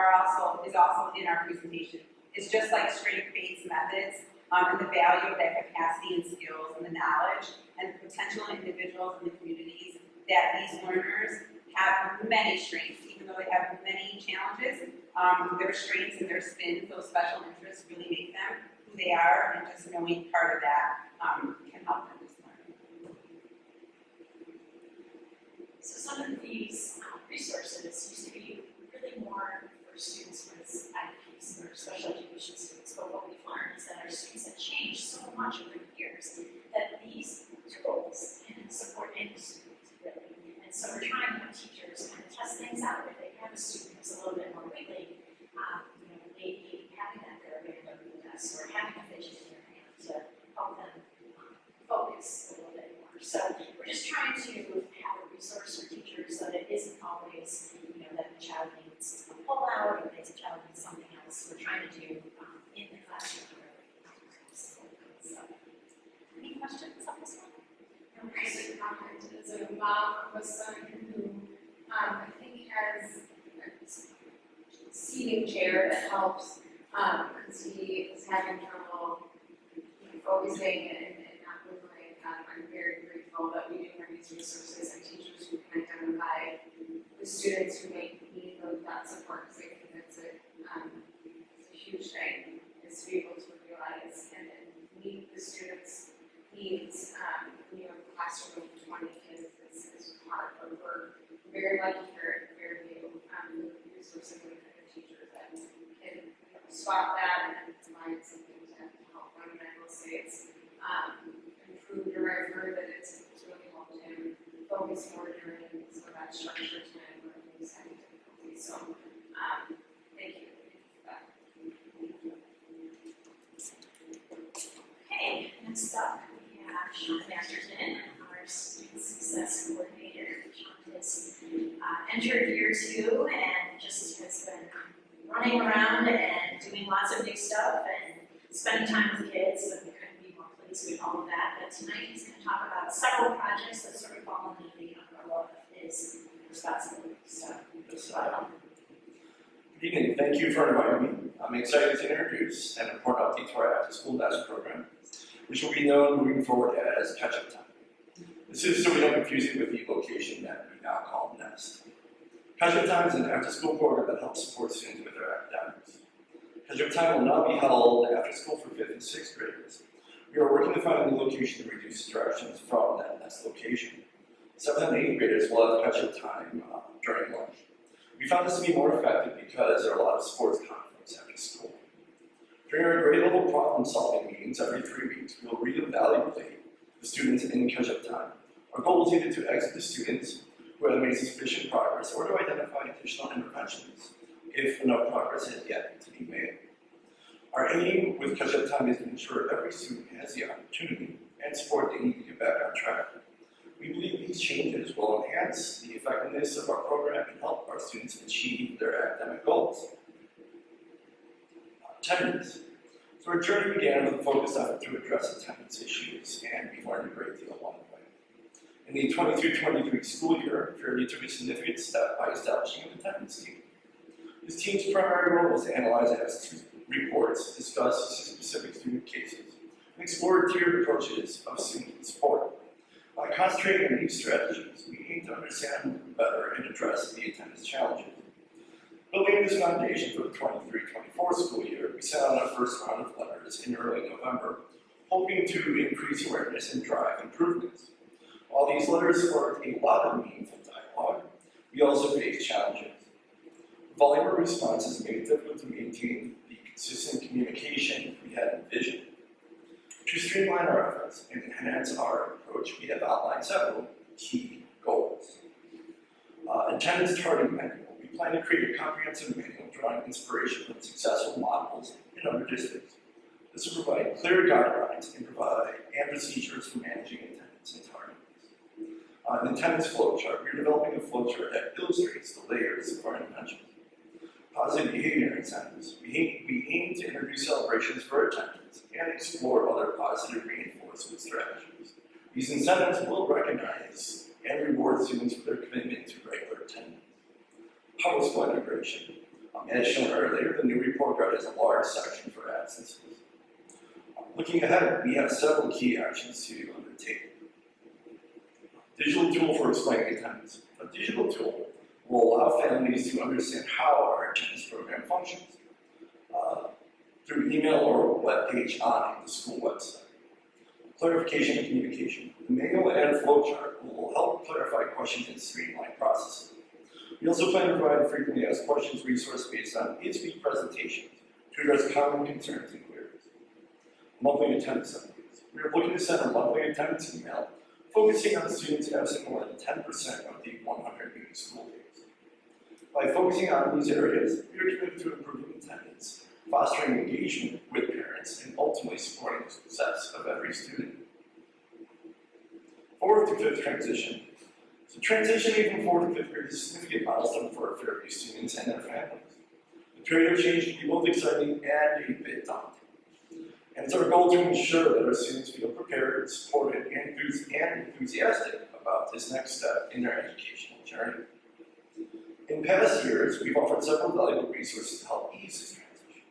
also in our presentation is just like strength-based methods and the value of that capacity and skills and the knowledge and the potential individuals in the communities that these learners have many strengths, even though they have many challenges. Their strengths and their spins, those special interests, really make them who they are, and just knowing part of that can help them just learn.
So some of these resources used to be really more for students with IEPs or special education students, but what we've learned is that our students have changed so much over the years that these tools can support any student, really. And so we're trying to have teachers kind of test things out. If they have a student who's a little bit more wiggly, maybe having that TheraBand under the desk or having a fidget in their hand to help them focus a little bit more. So we're just trying to have a resource for teachers so that it isn't always, that the child needs a pull-out or that the child needs something else. We're trying to do in the classroom. So, any questions on this one?
As a mom of a son who I think has a seating chair that helps because he is having trouble focusing and not moving. I'm very grateful that we do have these resources and teachers who can identify the students who may need that support because I think that's a huge thing is to be able to realize and meet the students' needs. Classroom of 20 kids is hard, but we're very lucky here at Fairview, the resources and the teachers that can swap that and provide something to help them. And I will say it's improved, or I've heard that it's really helped him focus more during some of that structure time where he's having difficulty. So, thank you for that.
Okay, next up we have Sean Masterton, our student success coordinator. Sean has entered year 2 and just has been running around and doing lots of new stuff and spending time with kids, but we couldn't be more pleased with all of that. But tonight he's going to talk about several projects that sort of fall under the umbrella of his responsibility. So, welcome.
Good evening. Thank you for inviting me. I'm excited to introduce and report updates to our after-school nest program, which will be known moving forward as catch-up time. This is so we don't confuse it with the location that we now call Nest. Catch-up time is an after-school program that helps support students with their academics. Catch-up time will now be held after school for 5th and 6th graders. We are working to find a new location to reduce distractions from that Nest location. 7th and 8th graders will have catch-up time during lunch. We found this to be more effective because there are a lot of sports conflicts after school. During our grade level problem solving meetings every 3 weeks, we will reevaluate the students in catch-up time. Our goal is either to exit the students who have made sufficient progress or to identify additional interventions if enough progress has yet to be made. Our aim with catch-up time is to ensure every student has the opportunity and support they need to get back on track. We believe these changes will enhance the effectiveness of our program and help our students achieve their academic goals. Attendance. So our journey began with a focused effort to address attendance issues, and we learned a great deal along the way. In the 22-23 school year, Fairview took a significant step by establishing an attendance team. This team's primary role was to analyze as reports, discuss specific student cases, and explore tiered approaches of student support. By concentrating on these strategies, we aim to understand better and address the attendance challenges. Building this foundation for the 23-24 school year, we sent out our first round of letters in early November, hoping to increase awareness and drive improvements. While these letters sparked a lot of meaningful dialogue, we also faced challenges. Volume of responses made it difficult to maintain the consistent communication we had envisioned. To streamline our efforts and enhance our approach, we have outlined several key goals. Attendance targeting manual. We plan to create a comprehensive manual drawing inspiration from successful models in other districts. This will provide clear guidelines and procedures for managing attendance and targets. An attendance flowchart. We are developing a flowchart that illustrates the layers of our interventions. Positive behavior incentives. We aim to introduce celebrations for attendance and explore other positive reinforcement strategies. These incentives will recognize and reward students for their commitment to regular attendance. Public school integration. As shown earlier, the new report card has a large section for absences. Looking ahead, we have several key actions to undertake. Digital tool for explaining attendance. A digital tool will allow families to understand how our attendance program functions through email or web page on the school website. Clarification and communication. The manual and flowchart will help clarify questions and streamline processes. We also plan to provide frequently asked questions resource based on in-speech presentations to address common concerns and queries. Monthly attendance updates. We are looking to send a monthly attendance email focusing on students absent more than 10% of the 100 week school days. By focusing on these areas, we are committed to improving attendance, fostering engagement with parents, and ultimately supporting the success of every student. 4th to 5th transition. So transitioning from 4th to 5th grade is a significant milestone for our Fairview students and their families. The period of change can be both exciting and a bit daunting. And it's our goal to ensure that our students feel prepared, supported, and enthusiastic about this next step in their educational journey. In past years, we've offered several valuable resources to help ease this transition.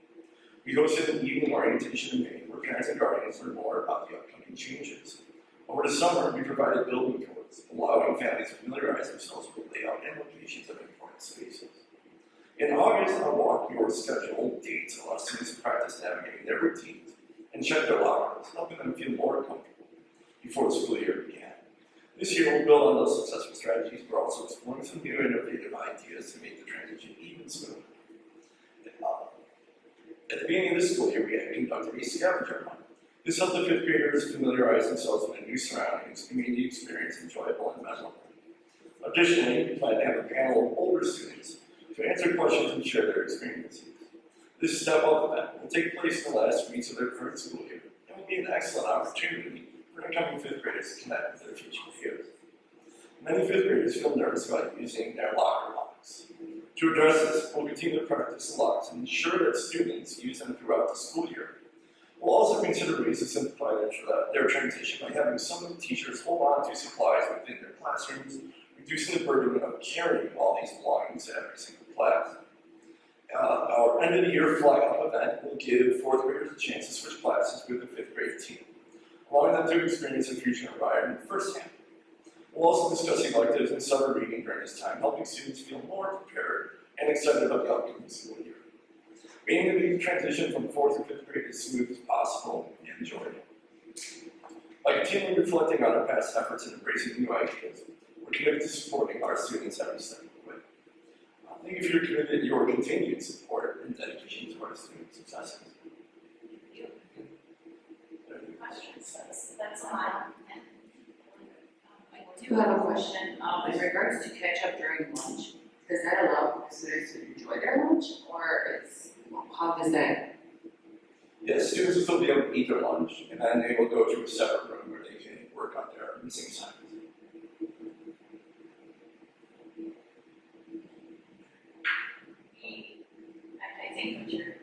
We hosted an evening orientation in May where parents and guardians learn more about the upcoming changes. Over the summer, we provided building tours, allowing families to familiarize themselves with layout and locations of important spaces. In August, our Walk Your Schedule dates allow students to practice navigating their routines and check their lockers, helping them feel more comfortable before the school year began. This year, we'll build on those successful strategies. We're also exploring some new innovative ideas to make the transition even smoother. At the beginning of the school year, we had conducted a scavenger hunt. This helped the 5th graders familiarize themselves with their new surroundings and made the experience enjoyable and memorable. Additionally, we plan to have a panel of older students to answer questions and share their experiences. This step-up event will take place in the last weeks of their current school year and will be an excellent opportunity for incoming 5th graders to connect with their future peers. Many 5th graders feel nervous about using their locker locks. To address this, we'll continue to practice the locks and ensure that students use them throughout the school year. We'll also consider ways to simplify their transition by having some of the teachers hold on to supplies within their classrooms, reducing the burden of carrying all these belongings to every single class. Our end of the year fly up event will give 4th graders a chance to switch classes with the 5th grade team, allowing them to experience the future environment firsthand. We'll also discuss electives and summer reading during this time, helping students feel more prepared and excited about the upcoming school year. We aim to make the transition from 4th to 5th grade as smooth as possible and enjoyable. By continually reflecting on our past efforts and embracing new ideas, we're committed to supporting our students every step of the way. Thank you for your continued support and dedication to our students' successes.
Questions? That's a lot.
I do have a question, in regards to catch-up during lunch, does that allow students to enjoy their lunch, or how does that
Yes, students will still be able to eat their lunch, and then they will go to a separate room where they can work on their missing assignments.
I think what you're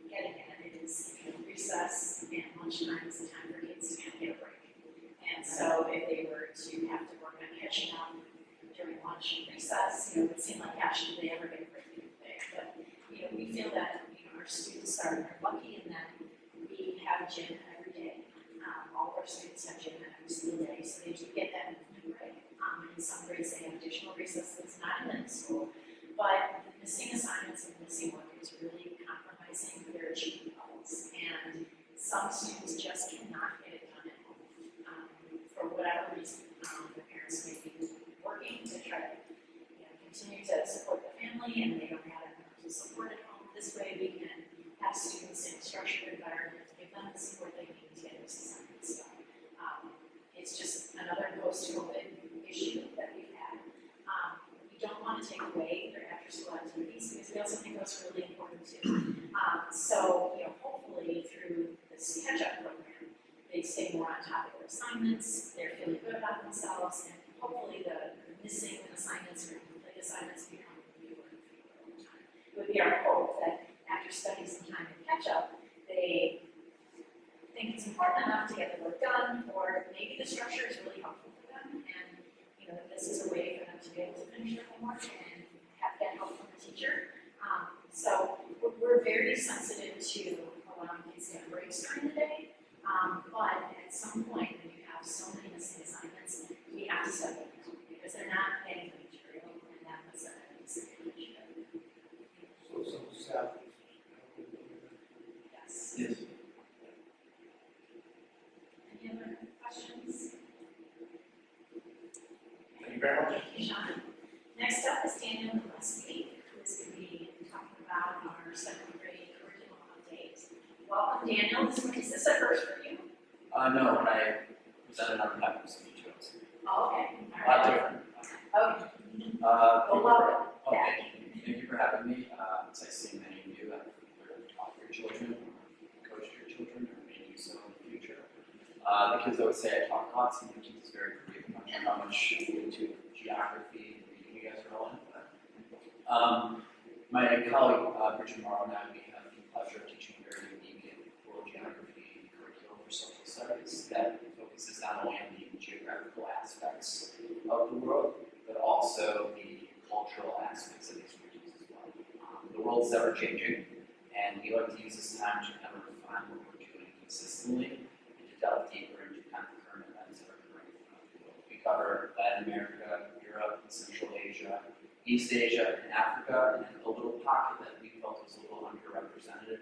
getting at is, recess and lunchtime is the time for kids to kind of get a break. And so if they were to have to work on catching up during lunch and recess, it would seem like, gosh, did they ever get a break today? But, we feel that, our students are lucky in that we have gym every day. All of our students have gym every single day, so they do get that movement break. In some grades, they have additional recesses, not in middle school. But the missing assignments and missing work is really compromising their achievement levels. And some students just cannot get it done at home, for whatever reason. The parents may be working to try to, continue to support the family, and they don't have enough to support at home. This way we can have students in a structured environment, give them the support they need to get those assignments done. It's just another post-COVID issue that we've had. We don't want to take away their after-school activities because we also think that's really important too. So, hopefully through this catch-up program, they stay more on top of their assignments, they're feeling good about themselves, and hopefully the missing assignments or incomplete assignments become fewer and fewer over time. It would be our hope that after spending some time in catch-up, they think it's important enough to get the work done, or maybe the structure is really helpful for them, and this is a way for them to be able to finish their homework and have that help from the teacher. So we're very sensitive to allowing kids to have breaks during the day, but at some point when you have so many missing assignments, we have to step in because they're not getting the material, and that puts them at a disadvantage.
So some staff.
Yes.
Yes.
Any other questions?
Thank you very much.
Thank you, Sean. Next up is Daniel Gillespie, who is going to be talking about our second grade curriculum update. Welcome, Daniel. Is this a first for you?
No, when I presented on behalf of some details.
Oh, okay.
A
All
lot
right.
different.
Okay.
Well,
welcome.
Okay, thank you for having me. It's nice seeing many of you. I've learned to talk to your children, or coach your children, or may do so in the future. The kids always say I talk lots, and my kids is very brief. I'm not sure how much into geography and reading you guys are all in, but my colleague, Richard Morrow, and I, we have the pleasure of teaching a very unique world geography curriculum for social studies that focuses not only on the geographical aspects of the world, but also the cultural aspects of these regions as well. The world's ever changing, and we like to use this time to kind of refine what we're doing consistently and to delve deeper into kind of the current events that are occurring throughout the world. We cover Latin America, Europe, Central Asia, East Asia, and Africa, and a little pocket that we felt was a little underrepresented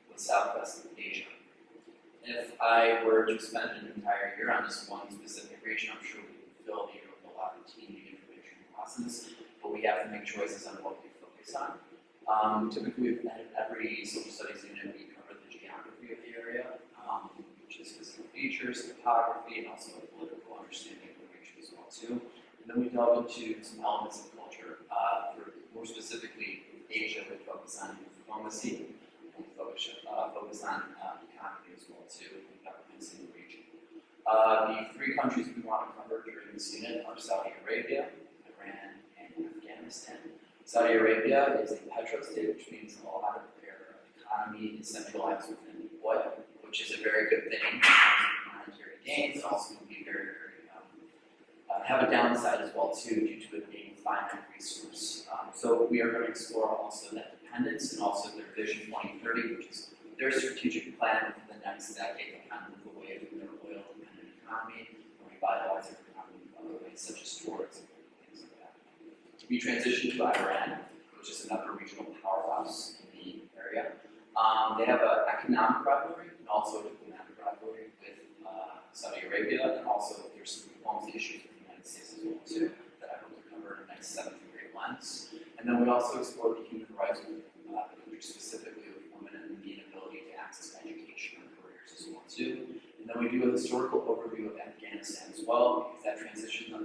with Southwest Asia. If I were to spend an entire year on this one specific region, I'm sure we would fill the year with a lot of teeny information classes, but we have to make choices on what we focus on. Typically, at every social studies unit, we cover the geography of the area, which is physical features, topography, and also a political understanding of the region as well too. And then we delve into some elements of culture. For more specifically, Asia, we focus on diplomacy, and focus on economy as well too, and governments in the region. The three countries we want to cover during this unit are Saudi Arabia, Iran, and Afghanistan. Saudi Arabia is a petrostate, which means a lot of their economy is centralized within oil, which is a very good thing. Monetary gains also can be very, very have a downside as well too, due to it being a finite resource. So we are going to explore also that dependence and also their Vision 2030, which is their strategic plan for the next decade to kind of move away from their oil-dependent economy and revitalize their economy in other ways, such as tourism and things like that. We transition to Iran, which is another regional powerhouse in the area. They have an economic rivalry and also a diplomatic rivalry with Saudi Arabia, and also there's some diplomacy issues with the United States as well too, that I hope to cover in the next 7th grade lens. And then we also explore the human rights of the country, specifically with women and the inability to access education and careers as well too. And then we do a historical overview of Afghanistan as well, because that transitions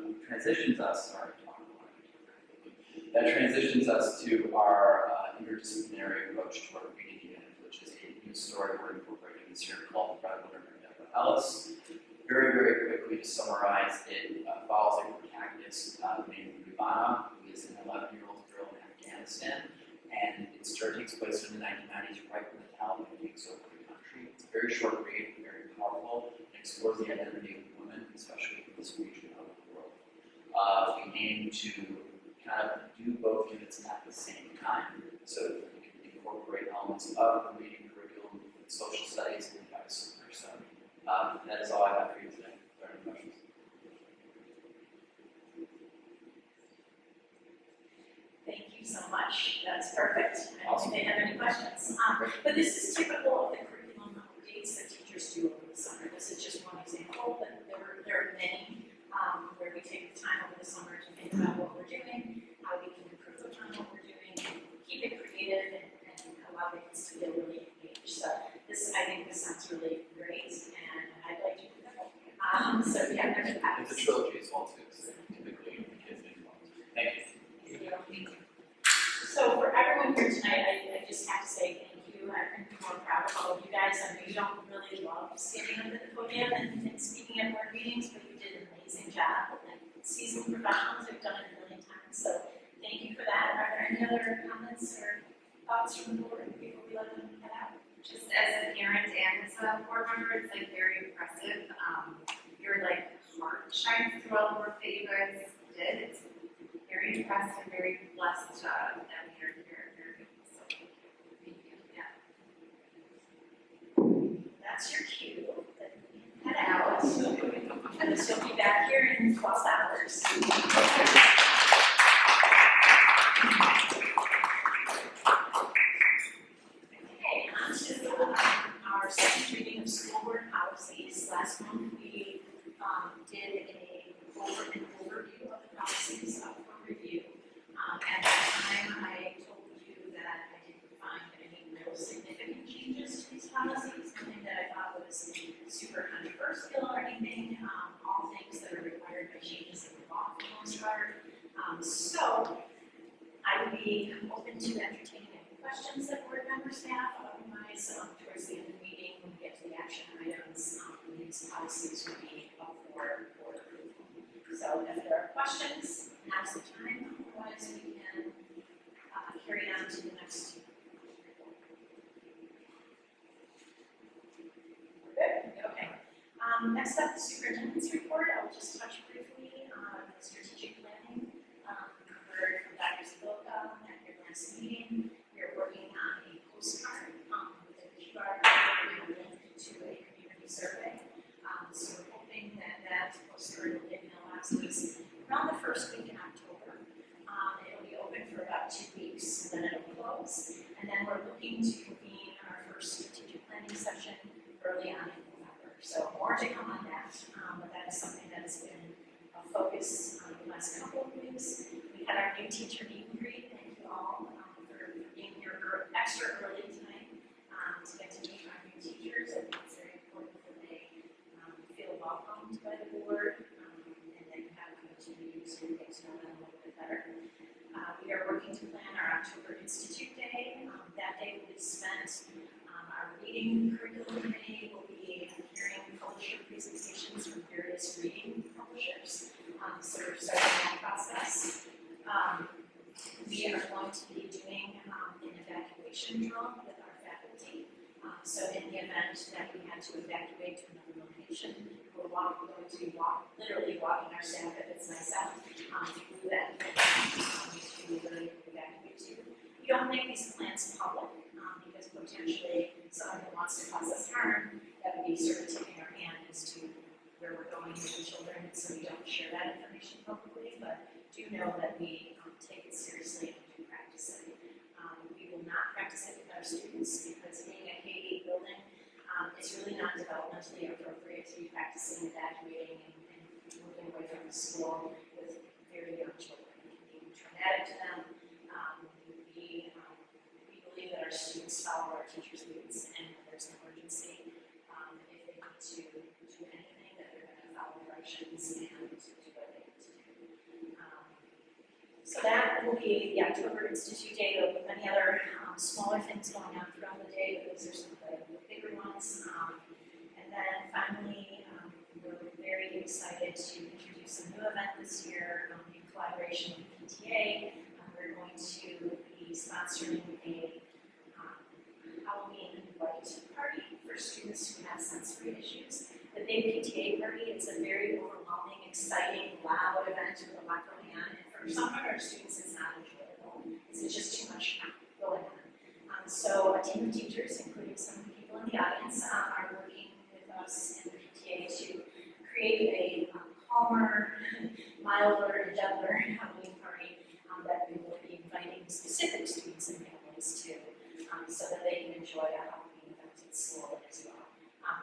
us to our interdisciplinary approach to our reading unit, which is a new story story we're incorporating this year called The Breadwinner by Deborah Ellis. Very, very quickly to summarize, it follows a protagonist named Rubana, who is an 11-year-old girl in Afghanistan, and it takes place in the 1990s, right when the Taliban takes over the country. It's a very short read, very powerful, and explores the identity of women, especially in this region of the world. We aim to kind of do both units at the same time, so that we can incorporate elements of the reading curriculum, social studies, and vice versa. That is all I have for you today. Are there any questions?
Thank you so much, that's perfect. I don't think they have any questions. But this is typical of the curriculum updates that teachers do over the summer. This is just one example, but there are many where we take the time over the summer to think about what we're doing, how we can improve upon what we're doing, keep it creative, and allow kids to feel really engaged. So I think this sounds really great, and I'd like to do that. So yeah, there's that.
It's a trilogy as well, too, so typically the kids get involved. Thank you.
So for everyone here tonight, I just have to say thank you. I'm more proud of all of you guys. I know you don't really love standing up at the podium and speaking at board meetings, but you did an amazing job. And seasoned professionals have done it a million times, so thank you for that. Are there any other comments or thoughts from the board before we let them head out?
Just as a parent and as a board member, it's like very impressive. Your like heart shines through all the work that you guys did. It's very impressed and very blessed that we are here. So thank you. Yeah.
That's your cue. Head out. And she'll be back here in 12 hours. Okay, on to our second reading of school board policies. Last month we did an overview of the policies up for review. At that time, I told you that I didn't find any real significant changes to these policies, nothing that I thought was super controversial or anything, all things that are required by changes in the law for the most part. So I would be open to entertaining any questions that board members have. Otherwise, towards the end of the meeting, when we get to the action items, these policies will be up for board approval. So if there are questions, now's the time. Otherwise, we can carry on to the next. Good, okay. Next up, the superintendent's report. I'll just touch briefly on the strategic planning. You heard from Dr. Zaboka at your last meeting. We are working on a postcard with a QR code and a link to a community survey. So we're hoping that postcard will get mailboxes around the first week in October. It'll be open for about 2 weeks, and then it'll close. And then we're looking to convene our first strategic planning session early on in November. So more to come on that, but that is something that has been a focus the last couple of weeks. We had our new teacher meet and greet. Thank you all for being here extra early tonight to get to meet our new teachers. I think it's very important that they feel welcomed by the board and then have an opportunity to get to know them a little bit better. We are working to plan our October Institute Day. That day will be spent our reading curriculum day. We'll be hearing publisher presentations from various reading publishers. So we're starting that process. We are going to be doing an evacuation drill with our faculty. So in the event that we had to evacuate to another location, we're going to be literally walking our staff, if it's nice out, through that to really evacuate to. We don't make these plans public because potentially someone who wants to cause us harm, that would be sort of tipping our hand as to where we're going with the children, so we don't share that information publicly, but do know that we take it seriously and do practice it. We will not practice it with our students because being a K-8 building is really not developmentally appropriate to be practicing evacuating and moving away from the school with very young children. It can be traumatic to them. We believe that our students follow our teachers' leads, and when there's an emergency, if they need to do anything, that they're going to follow directions and do what they need to do. So that will be the October Institute Day. There will be many other smaller things going on throughout the day, but those are some of the excited to introduce a new event this year in collaboration with PTA. We're going to be sponsoring a Halloween white party for students who have sensory issues. The big PTA party, it's a very overwhelming, exciting, loud event with a lot going on. And for some of our students, it's not enjoyable. It's just too much going on. So a team of teachers, including some people in the audience, are working with us and the PTA to create a calmer, milder, gentler Halloween party that we will be inviting specific students and families to, so that they can enjoy a Halloween event at school as well.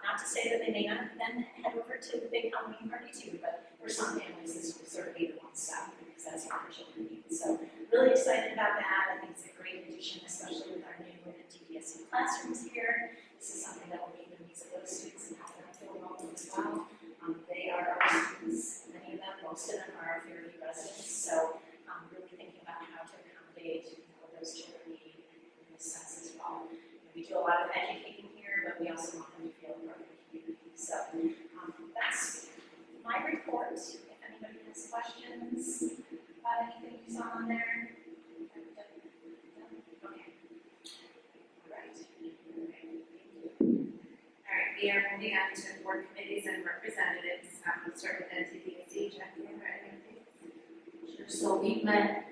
Not to say that they may not then head over to the big Halloween party too, but for some families this will sort of be the one stop because that's what our children need. So really excited about that. I think it's a great addition, especially with our new TDSE classrooms here. This is something that will meet the needs of those students and help them feel welcome as well. They are our students, many of them, most of them are our Fairview residents, so really thinking about how to accommodate what those children need in this sense as well. We do a lot of educating here, but we also want them to feel part of the community. So that's my report. If anybody has questions about anything you saw on there. Okay. All right, we are moving on to board committees and representatives. We'll start with NCDSE. Jackie, are there anything?
Sure, so we met,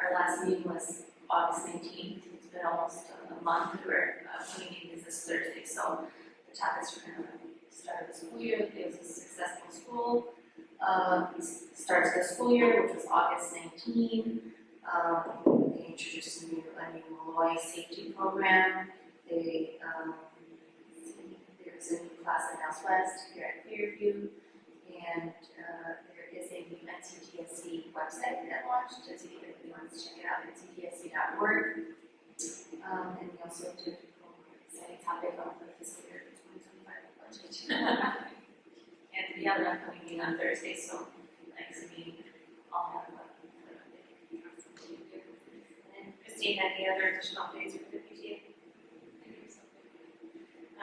our last meeting was August 19th. It's been almost a month. We're meeting is this Thursday, so the topics are kind of start of the school year. It was a successful school. Starts the school year, which was August 19. They introduced a new Malloy safety program. There's a new class in House West here at Clearview, and there is a new NCTSC website that launched. If anybody wants to check it out, nctsc.org. And we also did an exciting topic on the fiscal year 2025 budget. And we have an upcoming meeting on Thursday, so next meeting I'll have
And Christine, any other additional updates for the PTA?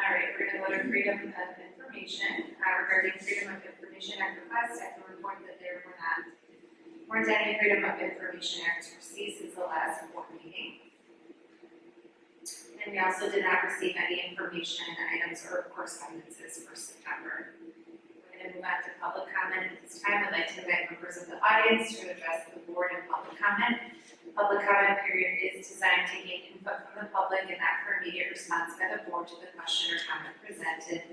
All right, we're going to go to freedom of information. Regarding freedom of information act requests, I can report that there weren't any freedom of information acts received since the last board meeting. And we also did not receive any information items or correspondences for September. We're going to move on to public comment. At this time, I'd like to invite members of the audience to address the board in public comment. Public comment period is designed to gain input from the public and not for immediate response by the board to the question or comment presented.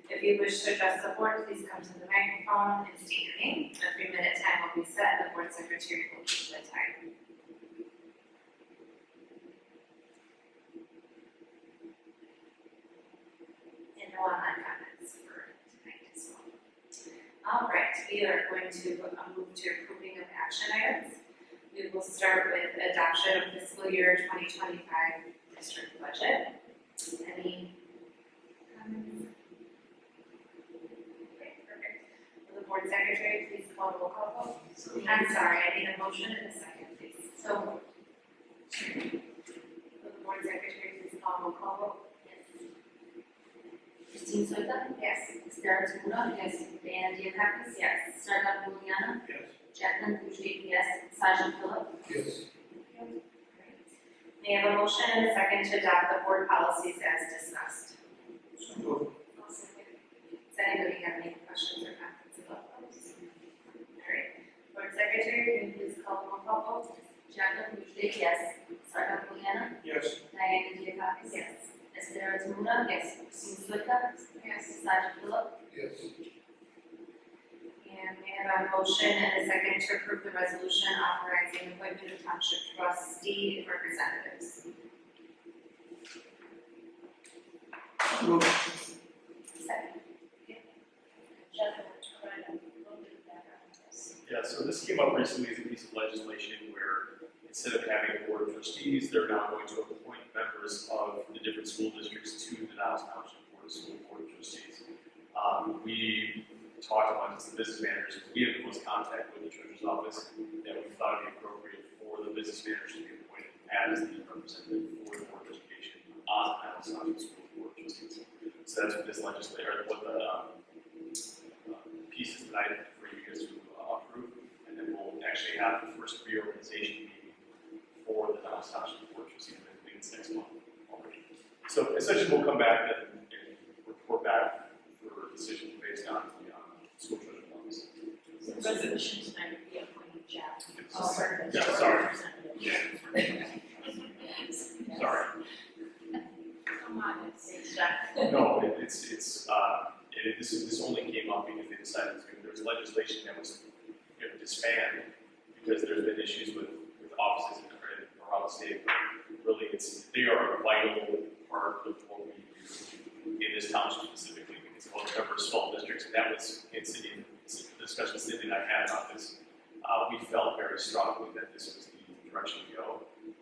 If you wish to address the board, please come to the microphone and state your name. A 3-minute time will be set, and the board secretary will keep the time. And no online comments for tonight as well. All right, we are going to move to approving of action items. We will start with adoption of fiscal year 2025 district budget. Any comments? Okay, perfect. Will the board secretary please call roll call vote? I'm sorry, I need a motion and a second, please. So, will the board secretary please call roll call vote? Yes.
Christine Soita?
Yes.
Esther Timura? Yes. Diana Diakakis?
Yes.
Sarah Juliana?
Yes.
Jacqueline Boucher? Yes. Sajid Philip?
Yes.
May I have a motion and a second to adopt the board policies as discussed?
So moved.
Does anybody have any questions or comments about those? All right, board secretary, can you please call the roll call vote?
Jacqueline Boucher? Yes. Sarah Juliana?
Yes.
Diana Diakakis?
Yes.
Esther Timura? Yes. Christine Soita?
Yes.
Sajid Philip?
Yes.
And may I have a motion and a second to approve the resolution authorizing the appointment of township trustee representatives?
Move.
Second.
Jeff, will provide a little bit of background on this.
Yeah, so this came up recently as a piece of legislation where instead of having a board of trustees, they're now going to appoint members of the different school districts to the Niles Township Board of Trustees. We talked about this, the business managers, we have the most contact with the treasurer's office, that we thought it would be appropriate for the business managers to be appointed as the representative for the Board of Education on the Niles Township School Board of Trustees. So that's what this legislature, or what the piece pieces tonight for you guys to approve, and then we'll actually have the first reorganization meeting for the Dallas Township Board of Trustees, I think it's next month already. So essentially, we'll come back and report back for decisions based on the school treasurer office.
The resolution tonight would be appointing Jeff.
Yeah, sorry. Sorry.
Come on, it's Jeff.
No, this only came up because they decided to, there was legislation that was going to disband because there's been issues with offices around the state. But really, they are a vital part of what we do in this township specifically, because most of our small districts, and that was in Cindy, the discussion Cindy and I had about this. We felt very strongly that this was the direction to go,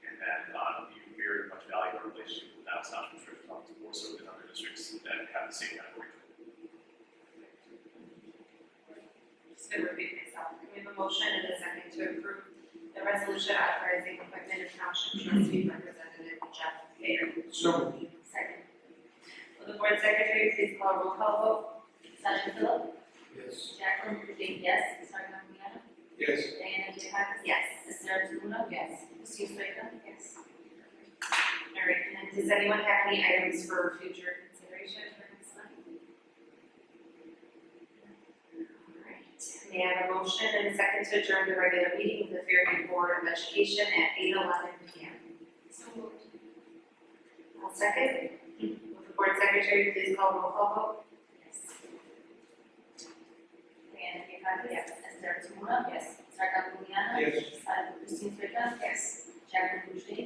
and that we very much value our relationship with Dallas Township Treasurer's Office, more so than other districts that have the same kind of arrangement.
Just gonna repeat myself. Can we have a motion and a second to approve the resolution authorizing appointment of township trustee representative Jeff Bader?
So moved.
Second. Will the board secretary please call roll call vote?
Sergeant Philip,
Yes.
Jacqueline Boujde, yes. Sergeant Miliano,
Yes.
Diana Gephardt,
Yes.
Sarah Luna, yes. Christine Swift, yes.
All right, and then does anyone have any items for future consideration for next month? All right, may I have a motion and a second to adjourn the regular meeting of the Fairview Board of Education at 8:11 p.m.
So moved.
I'll second. Will the board secretary please call roll call vote?
Yes. Diana Gephardt, yes. Sarah Luna, yes. Sergeant Miliano,
Yes.
Christine Swift, yes. Jacqueline Boujde,